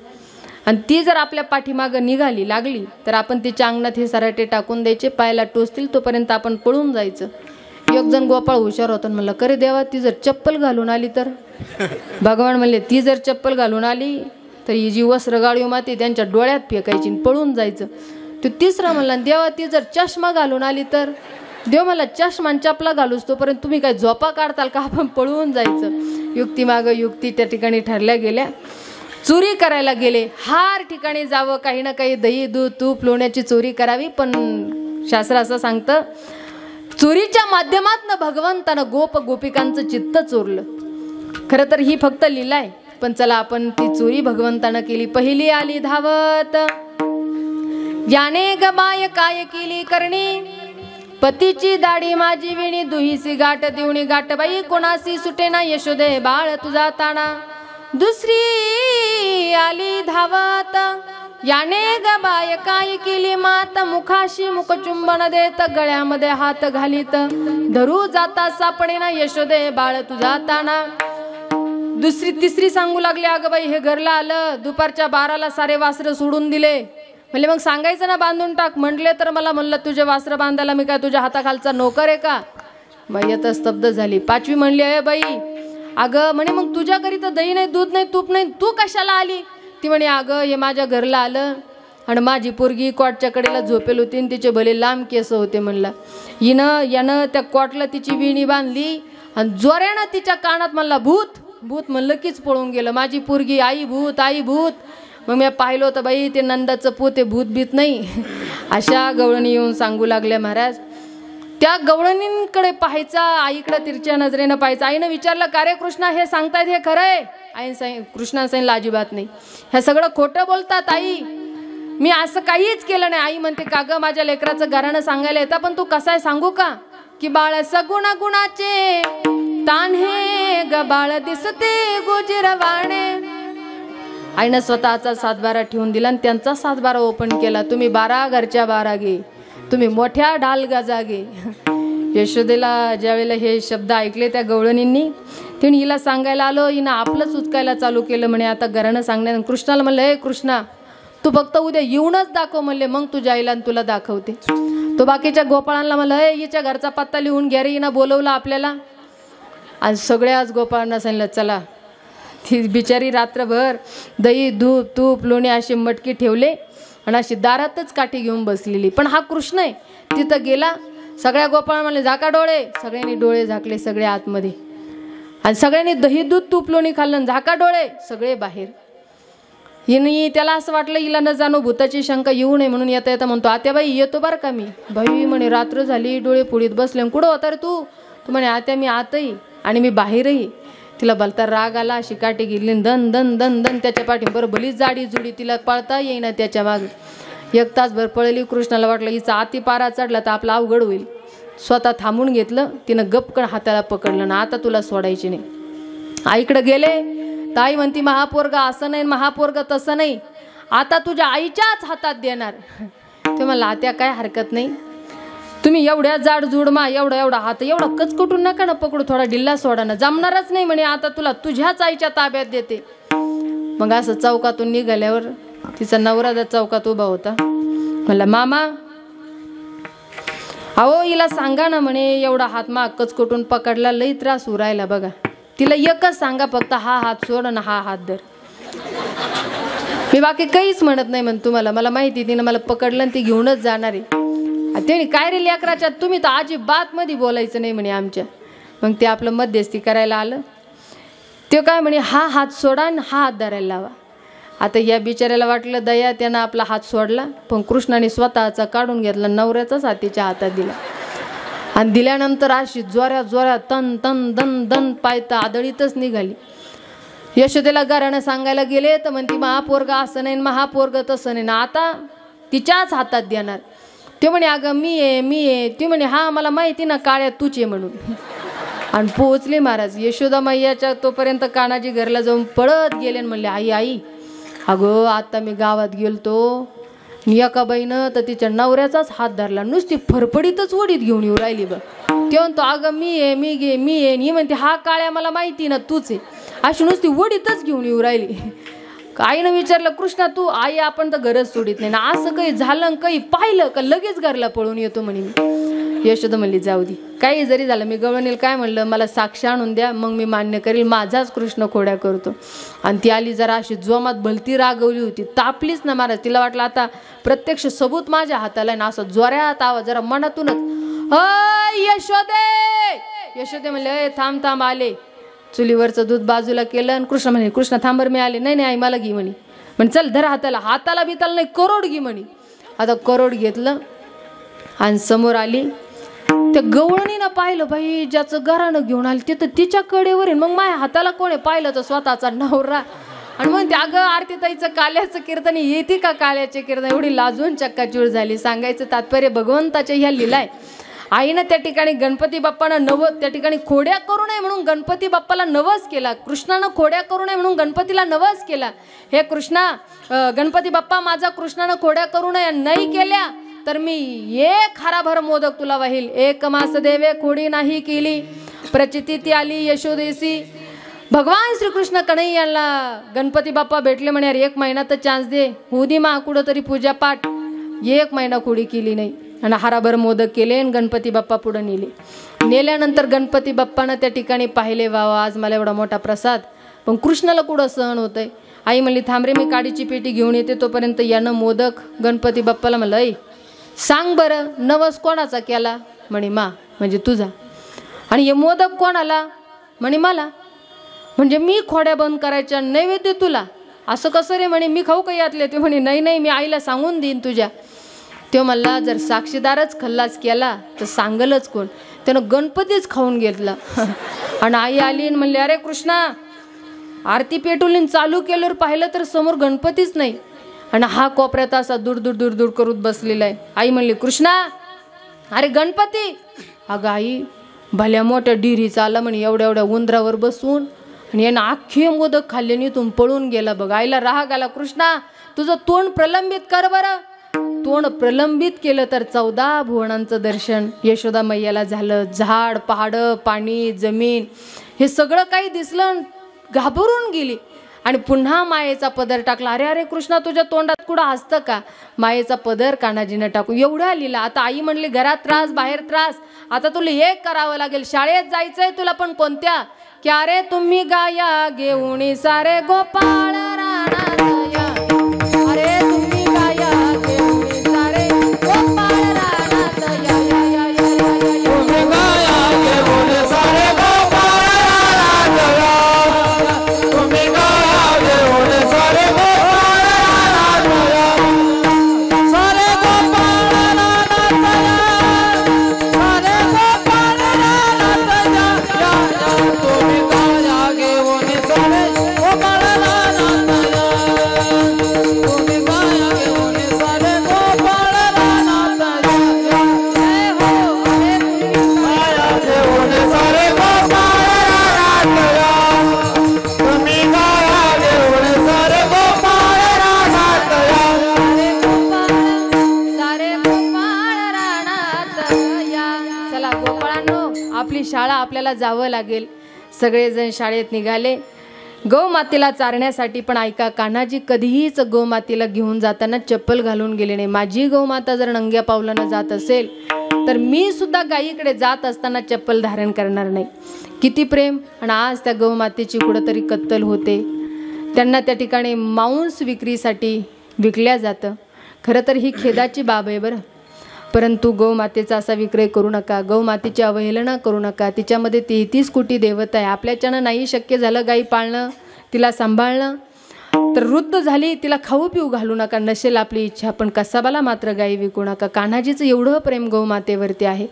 आणि ती जर आपल्या पाठीमागं निघाली लागली, तर आपण तिच्या अंगणात हे सराटे टाकून द्यायचे, पायाला टोचतील तोपर्यंत आपण पळून जायचं. एक जण गोपाळ हुशार होता, म्हणला करे देवा ती जर चप्पल घालून आली तर? भगवान म्हणले ती जर चप्पल घालून आली तर ही जी वस्त्र गाळी माती त्यांच्या डोळ्यात फेकायची आणि पळून जायचं. तो तिसरा म्हणला देवा ती जर चष्मा घालून आली तर? देव मला चष्मा चपला घालूस तोपर्यंत तुम्ही काय झोपा काढताल का? आपण पळवून जायचं. युक्ती मागं युक्ती त्या ठिकाणी ठरल्या गेल्या. चोरी करायला गेले, हार ठिकाणी जावं, काही ना काही दही दूध तूप लोण्याची चोरी करावी. पण शास्त्र असं सांगतं चोरीच्या माध्यमातून भगवंतानं गोपिकांचं चित्त चोरलं. खरं तर ही फक्त लीला आहे, पण चला आपण ती चोरी भगवंतानं केली. पहिली आली धावत, याने गबाय काय केली करणी, पतीची दाढी माझी विणी, दुहीसी गाठ देऊनी गाठ, बाई कोणासी सुटे ना यशोदे बाळ तुझा ताणा. दुसरी आली धावत, याने गबाय काय केली मात, मुखाशी मुखचुंबन देत, गळ्यामध्ये हात घालीत, धरू जाता सापडे ना यशोदे बाळ तुझा ताणा. तिसरी सांगू लागली, अगं बाई हे घरला आलं, दुपारच्या 12ला सारे वासरं सोडून दिले. म्हणले मग सांगायचं ना बांधून टाक. म्हटले तर मला म्हणलं तुझे वासरं बांधायला मी काय तुझ्या हाताखालचा नोकर आहे का? बाई आता स्तब्ध झाली. 5वी म्हणली, अय बाई अगं म्हणे मग तुझ्या घरी तर दही नाही, दूध नाही, तूप नाही, तू कशाला आली? ती म्हणे अगं हे माझ्या घरला आलं आणि माझी पोरगी कॉटच्या कडेला झोपेल होती आणि तिचे भले लांब केस होते. म्हणला यानं त्या कॉटला तिची विणी बांधली आणि जोऱ्यानं तिच्या कानात म्हणला भूत भूत. म्हणलं कीच पळून गेलं. माझी पोरगी आई भूत आई भूत. मग मी पाहिलं होतं बाई ते नंदाचं पोते भूत भीत नाही. अशा गवळणी येऊन सांगू लागल्या महाराज. त्या गवळणींकडे पाहायचा, आईकडे तिरच्या नजरेनं पाहायचं. आईनं विचारलं का रे कृष्णा हे सांगतायत हे खरं आहे? आईनं कृष्णा सांगितलं अजिबात नाही, ह्या सगळं खोटं बोलतात आई, मी असं काहीच केलं नाही. आई म्हणते का गं माझ्या लेकराचं घराणं सांगायला येतं पण तू कसं आहे सांगू का? की बाळ सगुणा गुणाचे तान हे ग बाळ दिसते गोजिरवाणे. आईनं स्वतःचा 7-12 ठेवून दिला आणि त्यांचा 7-12 ओपन केला. तुम्ही 12 घरच्या 12 गे, तुम्ही मोठ्या ढाल गाजा गे. यशोदेला ज्यावेळेला हे शब्द ऐकले त्या गवळणींनी, तिने हिला सांगायला आलो, हिनं आपलंच उचकायला चालू केलं. म्हणे आता घरानं सांगण्यात कृष्णाला म्हणलं हे कृष्णा तू फक्त उद्या येऊनच दाखव म्हणले, मग तुझ्या आईला तुला दाखवते. तो बाकीच्या गोपाळांना म्हणलं हे हिच्या घरचा पत्ता लिहून घ्या रे, हिनं बोलवलं आपल्याला. आणि सगळ्याच गोपाळांना सांगितलं चला. ती बिचारी रात्रभर दही दूध तूप लोणी अशी मटकी ठेवले आणि अशी दारातच काठी घेऊन बसलेली. पण हा कृष्ण आहे तिथं गेला. सगळ्या गोपाळ म्हणले झाका डोळे, सगळ्यांनी डोळे झाकले सगळे आतमध्ये आणि सगळ्यांनी दही दूध तूप लोणी खाल्लं. झाका डोळे, सगळे बाहेर. हिने त्याला असं वाटलं हिला न जाणो भूताची शंका येऊ नये म्हणून येता येता म्हणतो आत्याबाई येतो बरं का मी. बाई म्हणे रात्र झाली डोळे पुढीत बसले. कुठं होता रे तू? तू म्हणे आत्या मी आतही आणि मी बाहेरही. तिला भलता राग आला, अशी काठी गेली दन दन दन दन त्याच्या पाठी बरं भली जाडी जुडी, तिला पळता येईना त्याच्या मागे. 1 तासभर पळली. कृष्णाला वाटलं हिचा आती पारा चढला तर आपला अवघड होईल. स्वतः थांबून घेतलं. तिनं गपकन हाताला पकडलं ना आता तुला सोडायची नाही. आईकडे गेले. ताई म्हणती महापोरगा असं नाही महापोरगा तसं नाही, आता तुझ्या आईच्याच हातात देणार. ते म्हणला आत्या काय हरकत नाही, तुम्ही एवढ्या जाड जुड मा एवढा हात एवढा कचकटून नका ना पकडू, थोडा ढिल्ला सोडा ना, जमणारच नाही म्हणे, आता तुला तुझ्याच आईच्या ताब्यात देते. मग असं चौकातून निघाल्यावर तिचा नवरा त्या चौकात उभा होता. म्हणला मामा अहो हिला सांगा ना म्हणे एवढा हात मा कचकटून पकडला, लई त्रास उरायला बघा. तिला एकच सांगा फक्त हा हात सोड ना हा हात धर, मी बाकी काहीच म्हणत नाही म्हण तुम्हाला, मला माहिती तिनं मला पकडलं आणि ती घेऊनच जाणार आहे. ते काय रे लेकराच्या तुम्ही तर अजिबात मध्ये बोलायचं नाही म्हणे आमच्या. मग ते आपलं मध्यस्थी करायला आलं. ते काय म्हणे हा हात सोडा आणि हा हात धरायला लावा. आता या बिचाऱ्याला वाटलं दया, त्यानं आपला हात सोडला पण कृष्णाने स्वतःचा काढून घेतला, नवऱ्याचाच हातीच्या हातात दिला आणि दिल्यानंतर अशी जोऱ्या तन तन दन दन पायता आदळीतच निघाली. यशोदेला घरानं सांगायला गेले तर म्हणती महापोरगा असं नाही महापोरग तसं नाही ना, आता तिच्याच हातात देणार. ते म्हणे अगं मी आहे. ती म्हणे हा मला माहिती ना काळ्या तूच आहे म्हणून. आणि पोहोचले महाराज यशोदा मैयाच्या. तोपर्यंत कान्हाजी घरला जाऊन पळत गेले आणि म्हणले आई अगं आता मी गावात गेलतो, एका बाईनं तर तिच्या नवऱ्याचाच हात धरला, नुसती फरफडीतच वडीत घेऊन येऊ राहिली बघ. ते म्हणतो अगं मी आहे. ही म्हणते हा काळ्या मला माहिती ना तूच आहे, अशी नुसती वडीतच घेऊन येऊ राहिली. आईनं विचारलं कृष्णा तू आई आपण तर घरच सोडित नाही ना, असं काही झालं काही पाहिलं का लगेच घरला पळून येतो म्हणे मी. यशोदा म्हणली जाऊ दे काही जरी झालं, मी गवळणीला काय म्हणलं मला साक्ष आणून द्या मग मी मान्य करेल, माझाच कृष्ण खोड्या करतो. आणि ती आली जरा अशी जोमात भलती रागवली होती, तापलीच ना महाराज. तिला वाटलं आता प्रत्यक्ष सबूत माझ्या हाताला आहे ना, असं जोऱ्यात आवाज जरा मनातूनच यशोदे म्हणले थांब आले. चुलीवरचं दूध बाजूला केलं आणि कृष्ण म्हणे कृष्ण थांबर मी आले. नाही आई मला घे म्हणे. म्हणे चल धर हाताला बिताला नाही करोड घे म्हणे. आता करोड घेतलं आणि समोर आली. त्या गवळणीनं पाहिलं बाई ज्याचं घरानं घेऊन आली तिथं तिच्या कडेवर. मग माझ्या हाताला कोणी पाहिलं तर स्वतःचा नवरा. आणि मग ते अगं आरतीताईचं काल्याचं कीर्तन येते का काल्याचे कीर्तन. एवढी लाजून चक्काचूर झाली. सांगायचं तात्पर्य भगवंताच्या ह्या लिलाय. आईनं त्या ठिकाणी गणपती बाप्पांना त्या ठिकाणी खोड्या करू नये म्हणून गणपती बाप्पाला नवस केला. कृष्णानं खोड्या करू नये म्हणून गणपतीला नवस केला. हे कृष्णा गणपती बाप्पा माझा कृष्णानं खोड्या करू नये, नाही केल्या तर मी 1 हराभर मोदक तुला वाहील. 1 मास देवे खोडी नाही केली, प्रचिती ती आली यशोदेसी. भगवान श्रीकृष्ण कन्हैयाला गणपती बाप्पा भेटले म्हणे 1 महिना तर चान्स दे, होऊ दे मा कुठं तरी पूजापाठ. 1 महिना खोडी केली नाही आणि हाराभर मोदक केले आणि गणपती बाप्पा पुढे नेले. नेल्यानंतर गणपती बाप्पानं त्या ठिकाणी पाहिले, वावा आज मला एवढा मोठा प्रसाद, पण कृष्णाला कुठं सहन होतंय. आई म्हणली थांब रे मी काडीची पेटी घेऊन येते, तोपर्यंत यानं मोदक गणपती बाप्पाला म्हणलं ऐ सांग बरं नवस कोणाचा केला. म्हणे मा म्हणजे तुझा. आणि हे मोदक कोणाला. म्हणे मला. म्हणजे मी खोड्या बंद करायच्या नैवेद्य तुला. असं कसं रे. म्हणे मी खाऊ काही यातले. ते म्हणे नाही नाही मी आईला सांगून देईन तुझ्या. तो म्हणला जर साक्षीदारच खल्लास केला तर सांगलच कोण. त्यानं गणपतीच खाऊन घेतला. आणि आई आली आणि म्हणली अरे कृष्णा आरती पेटवली चालू केल्यावर पाहिलं तर समोर गणपतीच नाही आणि हा कोपऱ्यात असा दूर दूर दूर दूर करून बसलेला आहे. आई म्हणली कृष्णा अरे गणपती. अगं आई भल्या मोठ्या डिरीचा आला म्हणे एवढ्या एवढ्या उंदरावर बसून आणि यानं अख्खे मोदक खाल्ले आणि इथून पळून गेला बघ. आईला राग आला. कृष्णा तुझं तोंड प्रलंबित कर बरं. तोंड प्रलंबित केलं तर 14 भुवनांचं दर्शन यशोदा मैयाला झालं. झाड पहाड पाणी जमीन हे सगळं काही दिसलं. घाबरून गेली आणि पुन्हा मायेचा पदर टाकला. अरे अरे कृष्णा तुझ्या तोंडात कुठं हसतं का. मायेचा पदर कान्हाजीनं टाकू एवढा लिहिला. आता आई म्हणली घरात त्रास बाहेर त्रास, आता तुला एक करावं लागेल. शाळेत जायचंय तुला पण कोणत्या की अरे तुम्ही गाया घेऊन सारे गोपाळ राणा. अरे तुम्ही गाया घेऊन सारे गोपाळ राणात या या या या तुम्ही गाया घेऊन सारे गोपाळ राणात या. तुम्ही गाया घेऊन सारे गोपाळ राणात या. सारे गोपाळ राणात या. सारे गोपाळ राणात या. तुम्ही गाया घेऊन सारे गोपाळ राणात या. तुम्ही गाया घेऊन सारे गोपाळ राणात या. गाया घेऊन सारे गोपाळ राणात या. तुम्ही गाया घेऊन सारे गोपाळ राणात या. सारे गोपाळ राणात या. चला गोपाळांनो आपली शाळा आपल्याला जावं लागेल. सगळेजण शाळेत निघाले गौमातेला चारण्यासाठी. पण ऐका कान्हाजी कधीहीच गौमातेला घेऊन जाताना चप्पल घालून गेले नाही. माझी गौमाता जर नंग्या पावलानं जात असेल तर मी सुद्धा गायीकडे जात असताना चप्पल धारण करणार नाही. किती प्रेम. आणि आज त्या गौमातेची कुठंतरी कत्तल होते. त्यांना त्या ठिकाणी मांस विक्रीसाठी विकल्या जातं. खरं तर ही खेदाची बाब आहे बरं. परंतु गौमातेचा असा विक्रय करू नका. गौमातेची अवहेलना करू नका. तिच्यामध्ये 33 कोटी देवता आहे. आपल्याच्यानं नाही शक्य झालं गाई पाळणं तिला सांभाळणं तर वृद्ध झाली तिला खाऊ पिऊ घालू नका. नसेल आपली इच्छा पण कसाबाला मात्र गाई विकू नका. कान्हाजीचं एवढं प्रेम गौमातेवरती आहे.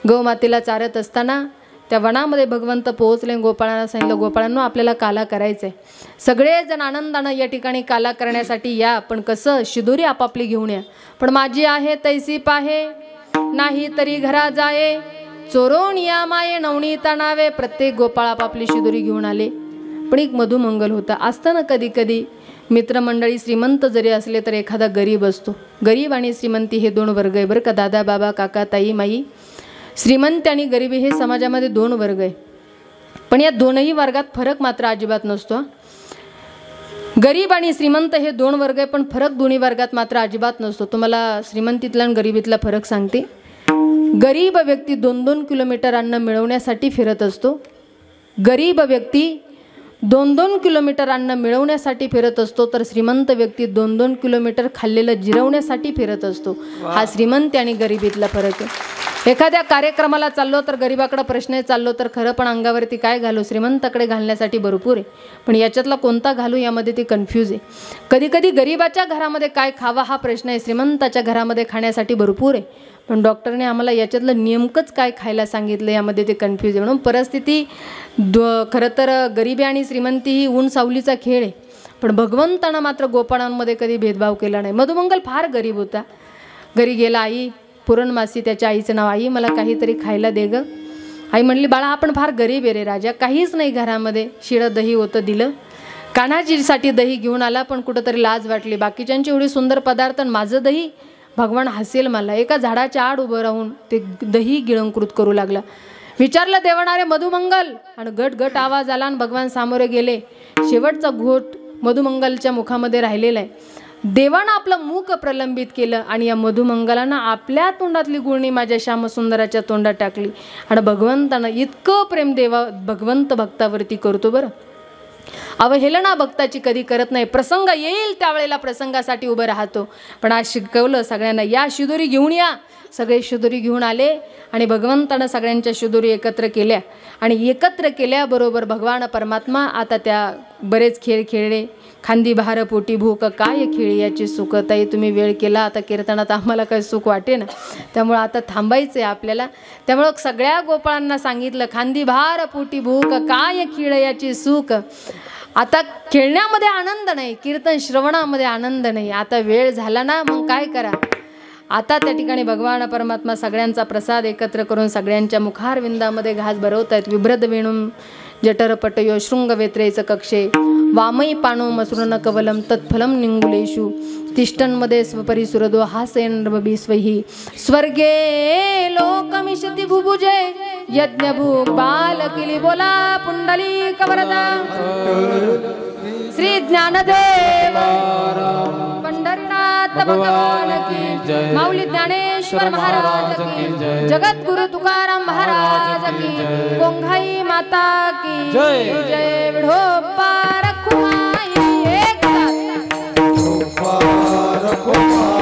गौमातेला चारत असताना त्या वनामध्ये भगवंत पोहोचले. गोपाळांना सांगितलं गोपाळांनो आपल्याला काला करायचं आहे. सगळेजण आनंदानं या ठिकाणी काला करण्यासाठी या. पण कसं शिदोरी आपापली घेऊन या. पण माझी आहे तैसी पाहे नाही तरी घरा जाये. चोरून या माये नवनीता नावे. प्रत्येक गोपाळ आपापली शिदोरी घेऊन आले. पण एक मधुमंगल होता. असताना कधी कधी मित्रमंडळी श्रीमंत जरी असले तर एखादा गरीब असतो. गरीब आणि श्रीमंती हे 2 वर्ग आहे बरं का. दादा बाबा काका ताई माई. श्रीमंत आणि गरिबी हे समाजामध्ये 2 वर्ग आहे. पण या दोनही वर्गात फरक मात्र अजिबात नसतो. गरीब आणि श्रीमंत हे 2 वर्ग आहे पण फरक दोन्ही वर्गात मात्र अजिबात नसतो. तुम्हाला श्रीमंतीतला आणि गरिबीतला फरक सांगते. गरीब व्यक्ती 2-2 किलोमीटर अन्न मिळवण्यासाठी फिरत असतो. गरीब व्यक्ती 2-2 किलोमीटर अन्न मिळवण्यासाठी फिरत असतो. तर श्रीमंत व्यक्ती 2-2 किलोमीटर खाल्लेलं जिरवण्यासाठी फिरत असतो. हा श्रीमंत आणि गरिबीतला फरक आहे. एखाद्या कार्यक्रमाला चाललो तर गरिबाकडे प्रश्न चाललो तर खरं पण अंगावरती काय घालू. श्रीमंताकडे घालण्यासाठी भरपूर आहे पण याच्यातला कोणता घालू यामध्ये ते कन्फ्यूज आहे. कधी कधी गरिबाच्या घरामध्ये काय खावा हा प्रश्न आहे. श्रीमंताच्या घरामध्ये खाण्यासाठी भरपूर आहे पण डॉक्टरने आम्हाला याच्यातलं नेमकंच काय खायला सांगितलं यामध्ये ते कन्फ्यूज आहे. म्हणून परिस्थिती खरं तर गरिबी आणि श्रीमंती ही ऊन सावलीचा खेळ आहे. पण भगवंतानं मात्र गोपाळांमध्ये कधी भेदभाव केला नाही. मधुमंगल फार गरीब होता. घरी गेला. आई पुरणमासी त्याच्या आईचं नाव. आई मला काहीतरी खायला दे ग. आई म्हणली बाळा आपण फार गरीब आहे रे राजा. काहीच नाही घरामध्ये. शिळं दही होतं दिलं. कान्हाजीसाठी दही घेऊन आला पण कुठंतरी लाज वाटली. बाकीच्यांची एवढी सुंदर पदार्थ आणि माझं दही. भगवान हसेल मला. एका झाडाच्या आड उभं राहून ते दही गिळंकृत करू लागला. विचारलं देवणारे मधुमंगल आणि गट गट आवाज आला आणि भगवान सामोरे गेले. शेवटचा घोट मधुमंगलच्या मुखामध्ये राहिलेला आहे. देवानं आपलं मुख प्रलंबित केलं आणि या मधुमंगलानं आपल्या तोंडातली गुळणी माझ्या श्यामसुंदराच्या तोंडात टाकली आणि भगवंतानं इतकं प्रेम भगवंत भक्तावरती करतो बरं. अवहेलना भक्ताची कधी करत नाही. प्रसंग येईल त्यावेळेला प्रसंगासाठी उभं राहतो. पण आज शिकवलं सगळ्यांना, या शिदोरी घेऊन या. सगळे शिदोरी घेऊन आले आणि भगवंतानं सगळ्यांच्या शिदोरी एकत्र केल्या आणि एकत्र केल्याबरोबर भगवान परमात्मा आता त्या बरेच खेळ खेळले. खांदी बहार पोटी भूक काय खेळी याची सुख. ताई तुम्ही वेळ केला, आता कीर्तनात आम्हाला काही सुख वाटे ना, त्यामुळं आता थांबायचं आहे आपल्याला. त्यामुळं सगळ्या गोपाळांना सांगितलं, खांदी बहार पोटी भूक काय खेळ याची सुख. आता खेळण्यामध्ये आनंद नाही, कीर्तन श्रवणामध्ये आनंद नाही. आता वेळ झाला ना, मग काय करा. आता त्या ठिकाणी भगवान परमात्मा सगळ्यांचा प्रसाद एकत्र करून सगळ्यांच्या मुखारविंदामध्ये घास भरवत आहेत. विभ्रद वेणुम जठरपटयो शृंगवेत्रेच कक्षे वामई पाणो मसृण कवलम तत्फलम निंगुलेषु तिष्ठन्मध्ये स्वपरिसुरदो हासेनर्भि स्वैहि स्वर्गे लोकमिषति भुभुजे यज्ञभूक बालकिली बोला पुंडलिक वरदा श्री ज्ञानदेव पंढरीनाथ भगवान की, माऊली ज्ञानेश्वर महाराज की, जगद्गुरु तुकाराम महाराज की, कोंघाई माता की जय. विढोबा रखुमाई एक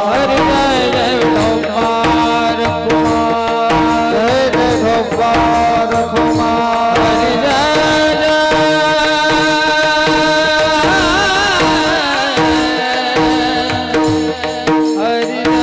हरि जय जय विठोबा रखुमाई, जय जय विठोबा रखुमाई, हरि जय जय हरि जय जय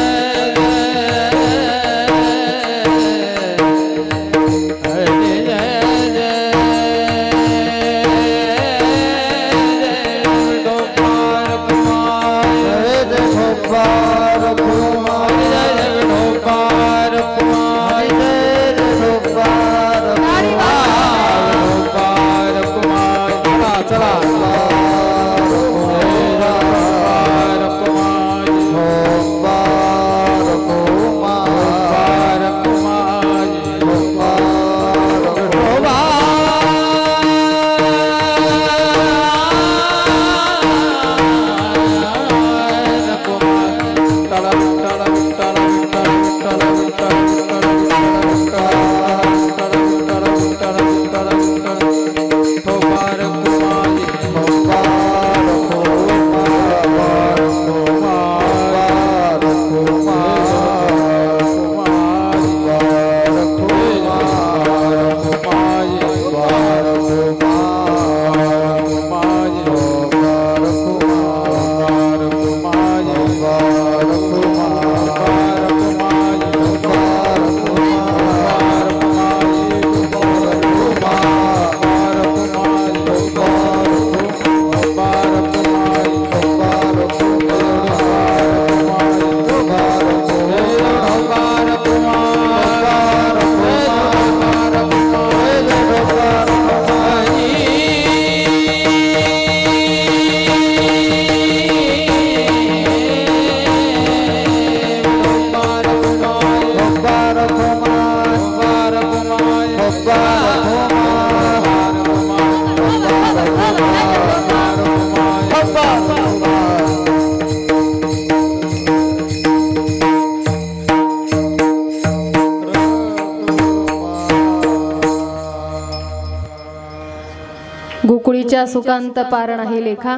गोकुळीच्या सुकांत पारण आहे लेखा,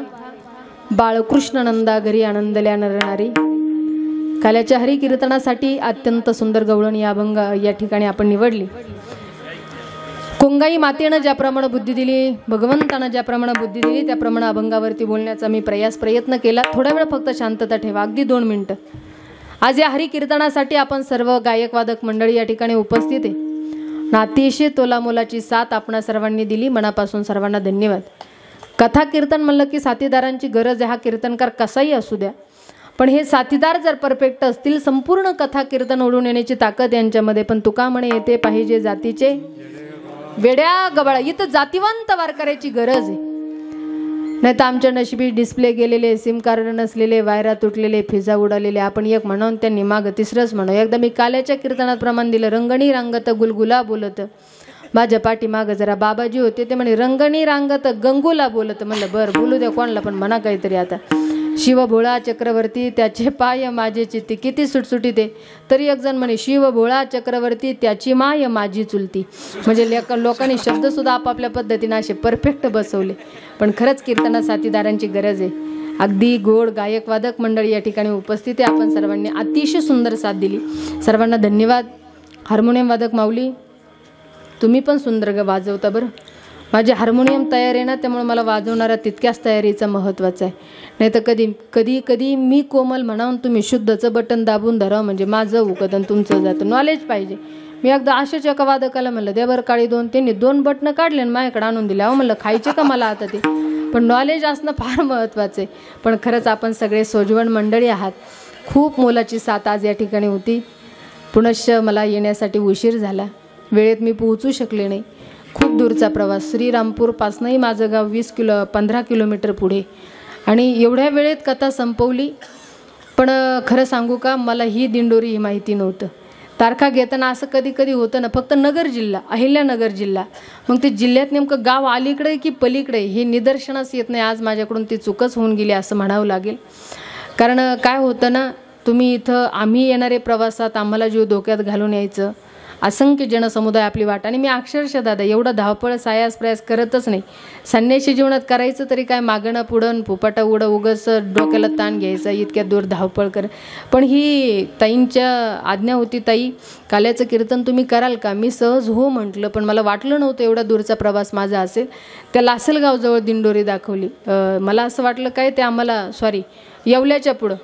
बाळकृष्ण नंदा घरी आनंदल्या नरनारी. काल्याच्या हरी कीर्तनासाठी अत्यंत सुंदर गवळण या अभंग या ठिकाणी आपण निवडली. कोंगाई मातेनं ज्याप्रमाणे बुद्धी दिली, भगवंतानं ज्याप्रमाणे बुद्धी दिली त्याप्रमाणे अभंगावरती बोलण्याचा मी प्रयत्न केला. थोडा वेळ फक्त शांतता ठेवा, अगदी 2 मिनिटं. आज या हरी कीर्तनासाठी आपण सर्व गायक वादक मंडळी या ठिकाणी उपस्थित आहे. अतिशय तोलामोलाची साथ आपणा सर्वांनी दिली, मनापासून सर्वांना धन्यवाद. कथा कीर्तन म्हणलं की साथीदारांची गरज आहे. हा कीर्तनकार कसाही असू द्या, पण हे साथीदार जर परफेक्ट असतील, संपूर्ण कथा कीर्तन ओढून येण्याची ताकद यांच्यामध्ये. पण तुका म्हणे येते पाहिजे जातीचे वेड्या गबाळा. इथं जातीवंत वारकऱ्याची गरज आहे. नाही तर आमच्या नशिबी डिस्प्ले गेलेले, सिम कार्ड नसलेले, वायरा तुटलेले, फिजा उडालेले. आपण एक म्हणून त्यांनी मागं तिसरंच म्हणू. एकदा मी काल्याच्या कीर्तनात प्रमाण दिलं, रंगणी रांगत गुलगुला बोलत. माझ्या पाठी मागं जरा बाबाजी होते, ते म्हणे रंगणी रांगत गंगूला बोलत. म्हणलं बरं बोलू द्या कोणाला, पण म्हणा काहीतरी. आता शिव भोळा चक्रवर्ती त्याचे पाय माझे चित्ती, किती सुटसुटी ते. तरी एक जण म्हणे शिव भोळा चक्रवर्ती त्याची माय माझी चुलती. म्हणजे लोकांनी शब्दसुद्धा आपापल्या पद्धतीने असे परफेक्ट बसवले. पण खरंच कीर्तना साथीदारांची गरज आहे. अगदी गोड गायक वादक मंडळी या ठिकाणी उपस्थित आहे. आपण सर्वांनी अतिशय सुंदर साथ दिली. सर्वांना धन्यवाद. हार्मोनियम वादक माऊली, तुम्ही पण सुंदर वाजवता बरं. माझे हार्मोनियम तयार आहे ना, त्यामुळे मला वाजवणारा तितक्याच तयारीचा महत्त्वाचा आहे. नाही तर कधी मी कोमल म्हणावून तुम्ही शुद्धचं बटन दाबून धरावं म्हणजे माझं उकदन तुमचं जातं. नॉलेज पाहिजे. मी एकदा अशाच एका वादकाला म्हणलं द्या बरं काळी दोन, त्यांनी 2 बटणं काढले आणि माझ्याकडे आणून दिले. अहो म्हणलं खायचे का मला आता ते. पण नॉलेज असणं फार महत्त्वाचं आहे. पण खरंच आपण सगळे सोजवण मंडळी आहात. खूप मोलाची साथ आज या ठिकाणी होती. पुनश्च मला येण्यासाठी उशीर झाला, वेळेत मी पोहोचू शकले नाही. खूप दूरचा प्रवास. श्रीरामपूरपासूनही माझं गाव 15 किलोमीटर पुढे, आणि एवढ्या वेळेत कथा संपवली. पण खरं सांगू का, मला ही दिंडोरी ही माहिती नव्हतं. तारखा घेताना असं कधी कधी होतं ना, फक्त नगर जिल्हा, अहिल्यानगर जिल्हा, मग ते जिल्ह्यात नेमकं गाव अलीकडे की पलीकडे हे निदर्शनास येत नाही. आज माझ्याकडून ती चूकच होऊन गेली असं म्हणावं लागेल. कारण काय होतं ना, तुम्ही इथं आम्ही येणारे प्रवासात आम्हाला जीव धोक्यात घालून यायचं. असंख्य जनसमुदाय आपली वाट, आणि मी अक्षरशः दादा एवढा धावपळ सायास प्रयास करतच नाही. संन्यासी जीवनात करायचं तरी काय, मागणं पुढं फुपाटा उडं उगस डोक्याला ताण घ्यायचा, इतक्या दूर धावपळ कर. पण ही ताईंच्या आज्ञा होती, ताई काल्याचं कीर्तन तुम्ही कराल का. मी सहज हो म्हटलं, पण मला वाटलं नव्हतं एवढा दूरचा प्रवास माझा असेल. त्या लासलगावजवळ दिंडोरी दाखवली. मला असं वाटलं काय ते आम्हाला येवल्याच्या पुढं,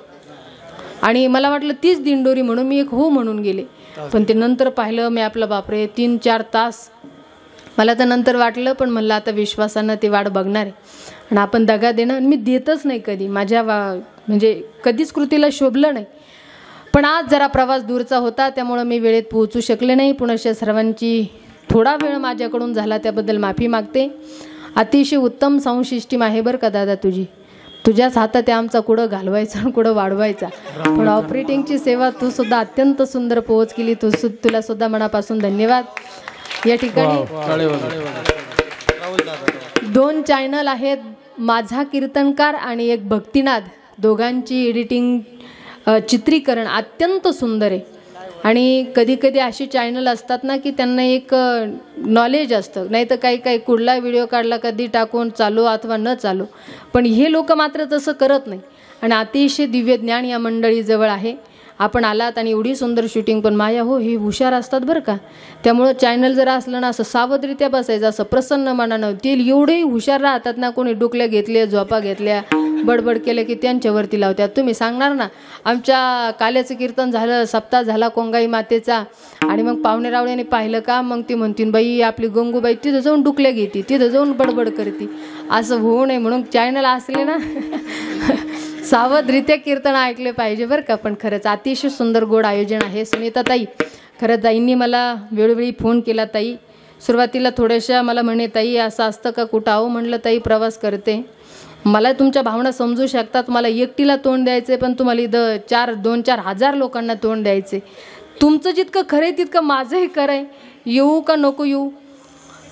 आणि मला वाटलं तीच दिंडोरी म्हणून मी एक हो म्हणून गेले. पण ते नंतर पाहिलं मी, आपलं बापरे 3-4 तास. मला तर नंतर वाटलं, पण म्हणलं आता विश्वासानं ते वाट बघणार आहे आणि आपण दगा देणं. मी देतच नाही कधी, माझ्या म्हणजे कधीच कृतीला शोभलं नाही. पण आज जरा प्रवास दूरचा होता, त्यामुळं मी वेळेत पोहोचू शकले नाही. पुनश्च सर्वांची थोडा वेळ माझ्याकडून झाला त्याबद्दल माफी मागते. अतिशय उत्तम साऊंड सिस्टीम आहे बरं का दादा तुझी. तुझ्याच हातात आहे आमचा कुठं घालवायचा आणि कुठं वाढवायचा. पण ऑपरेटिंगची सेवा तू सुद्धा अत्यंत सुंदर पोहोच केली. तुला सुद्धा मनापासून धन्यवाद. या ठिकाणी 2 चॅनल आहेत, माझा कीर्तनकार आणि एक भक्तिनाद. दोघांची एडिटिंग चित्रीकरण अत्यंत सुंदर आहे. आणि कधी कधी असे चॅनल असतात ना की त्यांना एक नॉलेज असतं, नाही तर काही कुठला व्हिडिओ काढला कधी टाकून चालू अथवा न चालू. पण हे लोक मात्र तसं करत नाही, आणि अतिशय दिव्य ज्ञान या मंडळीजवळ आहे. आपण आलात आणि एवढी सुंदर शूटिंग पण माया हो, हे हुशार असतात बरं का. त्यामुळं चॅनल जर असलं ना असं सावधरित्या बसायचं, असं प्रसन्न मनानं. ते एवढेही हुशार राहतात ना, कोणी डुकल्या घेतल्या झोपा घेतल्या बडबड केलं की त्यांच्यावरती लावतात. तुम्ही सांगणार ना आमच्या काल्याचं कीर्तन झालं, सप्ताह झाला कोंगाई मातेचा, आणि मग पाहुणे रावळ्याने पाहिलं का, मग ती म्हणतील बाई आपली गंगूबाई तिथं जाऊन डुकल्या घेते, तिथं जाऊन बडबड करते. असं होऊ नये म्हणून चॅनल असले ना सावधरित्या कीर्तन ऐकले पाहिजे बरं का. पण खरंच अतिशय सुंदर गोड आयोजन आहे. सुनीता ताई, खरं ताईंनी मला वेळोवेळी फोन केला. ताई सुरुवातीला थोड्याशा मला म्हणे ताई असं असतं का कुठं. आहो म्हणलं ताई प्रवास करते, मला तुमच्या भावना समजू शकतात. मला एकटीला तोंड द्यायचे, पण तुम्हाला इथं 2-4 हजार लोकांना तोंड द्यायचे. तुमचं जितकं खरं आहे तितकं माझंही खरं आहे. येऊ का नको येऊ,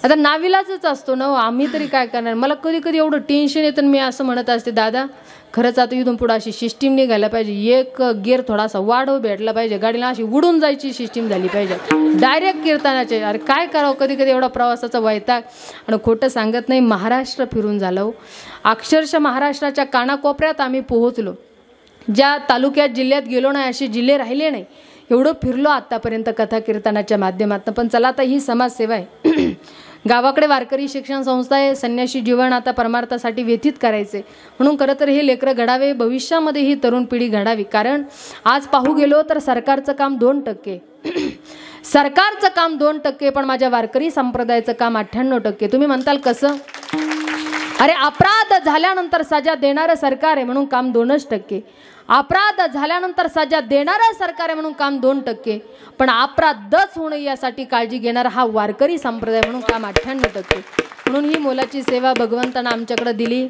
आता नाविलाजच असतो ना. आम्ही तरी काय करणार. मला कधी कधी एवढं टेन्शन येतं. मी असं म्हणत असते दादा खरंच आता इथून पुढं अशी सिस्टीम निघायला पाहिजे. एक गिअर थोडासा वाढव भेटला पाहिजे, गाडीला अशी उडून जायची सिस्टीम झाली पाहिजे डायरेक्ट कीर्तनाचे. अरे काय करावं, कधी कधी एवढा प्रवासाचा वैताग. आणि खोटं सांगत नाही, महाराष्ट्र फिरून झालं. अक्षरशः महाराष्ट्राच्या कानाकोपऱ्यात आम्ही पोहोचलो. ज्या तालुक्यात जिल्ह्यात गेलो नाही असे जिल्हे राहिले नाही, एवढं फिरलो आत्तापर्यंत कथा कीर्तनाच्या माध्यमातून. पण चला आता ही समाजसेवा आहे. गावाकडे वारकरी शिक्षण संस्था आहे. संन्यासी जीवन आता परमार्थासाठी व्यतीत करायचे, म्हणून खरं तर हे लेकरं घडावे, भविष्यामध्ये ही तरुण पिढी घडावी. कारण आज पाहू गेलो तर सरकारचं काम 2%, सरकारचं काम 2%, पण माझ्या वारकरी संप्रदायाचं काम 98%. तुम्ही म्हणताल कसं. अरे अपराध झाल्यानंतर सजा देणारं सरकार आहे म्हणून काम 2%. अपराध झाल्यानंतर सजा देणारं सरकार आहे म्हणून काम 2%. पण अपराधच होऊ नये यासाठी काळजी घेणारा हा वारकरी संप्रदाय म्हणून काम 98%. म्हणून ही मोलाची सेवा भगवंतानं आमच्याकडे दिली,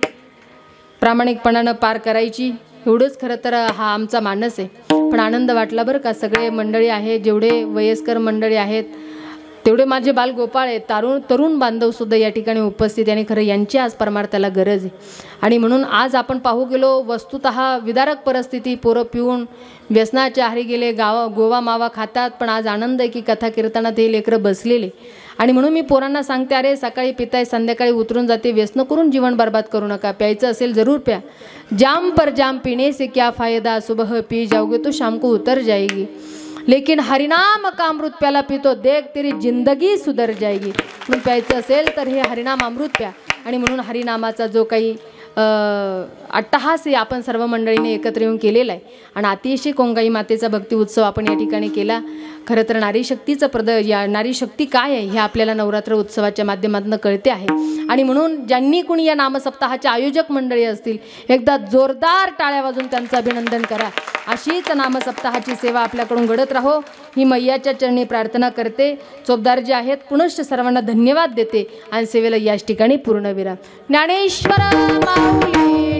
प्रामाणिकपणानं पार करायची. एवढंच खरं तर हा आमचा मानस आहे. पण आनंद वाटला बरं का. सगळे मंडळी आहेत, जेवढे वयस्कर मंडळी आहेत, तेवढे माझे बालगोपाळ आहेत, तरुण बांधव सुद्धा या ठिकाणी उपस्थित, आणि खरं यांची आज परमार्थाला गरज आहे. आणि म्हणून आज आपण पाहू गेलो वस्तुतः विदारक परिस्थिती, पोरं पिऊन व्यसनाच्या आहारी गेले, गोवा मावा खातात, पण आज आनंद आहे की कथा कीर्तनात हे लेकरं बसलेले. आणि म्हणून मी पोरांना सांगते, अरे सकाळी पिताय संध्याकाळी उतरून जाते, व्यसन करून जीवन बर्बाद करू नका. प्यायचं असेल जरूर प्या, जाम पर जाम पीने से क्या फ़ायदा, सुबह पी जाओगे तो शाम को उतर जाएगी, लेकिन हरिनाम का अमृत प्याला पितो देख तेरी जिंदगी सुधर जाएगी. म्हणून प्यायचं असेल तर हे हरिनाम अमृत प्या. आणि म्हणून हरिनामाचा जो काही अट्टहास आहे आपण सर्व मंडळीने एकत्र येऊन केलेला आहे. आणि अतिशय कोंगाई मातेचा भक्ती उत्सव आपण या ठिकाणी केला. खरं तर नारी शक्तीचं नारी शक्ती काय आहे हे आपल्याला नवरात्र उत्सवाच्या माध्यमातून कळते आहे. आणि म्हणून ज्यांनी कुणी या नामसप्ताहाचे आयोजक मंडळी असतील, एकदा जोरदार टाळ्या वाजून त्यांचं अभिनंदन करा. अशीच नामसप्ताहाची सेवा आपल्याकडून घडत राहो ही मैयाच्या चरणी प्रार्थना करते. चोपदार जे आहेत पुनश्च सर्वांना धन्यवाद देते आणि सेवेला याच ठिकाणी पूर्णविराम. ज्ञानेश्वर माऊली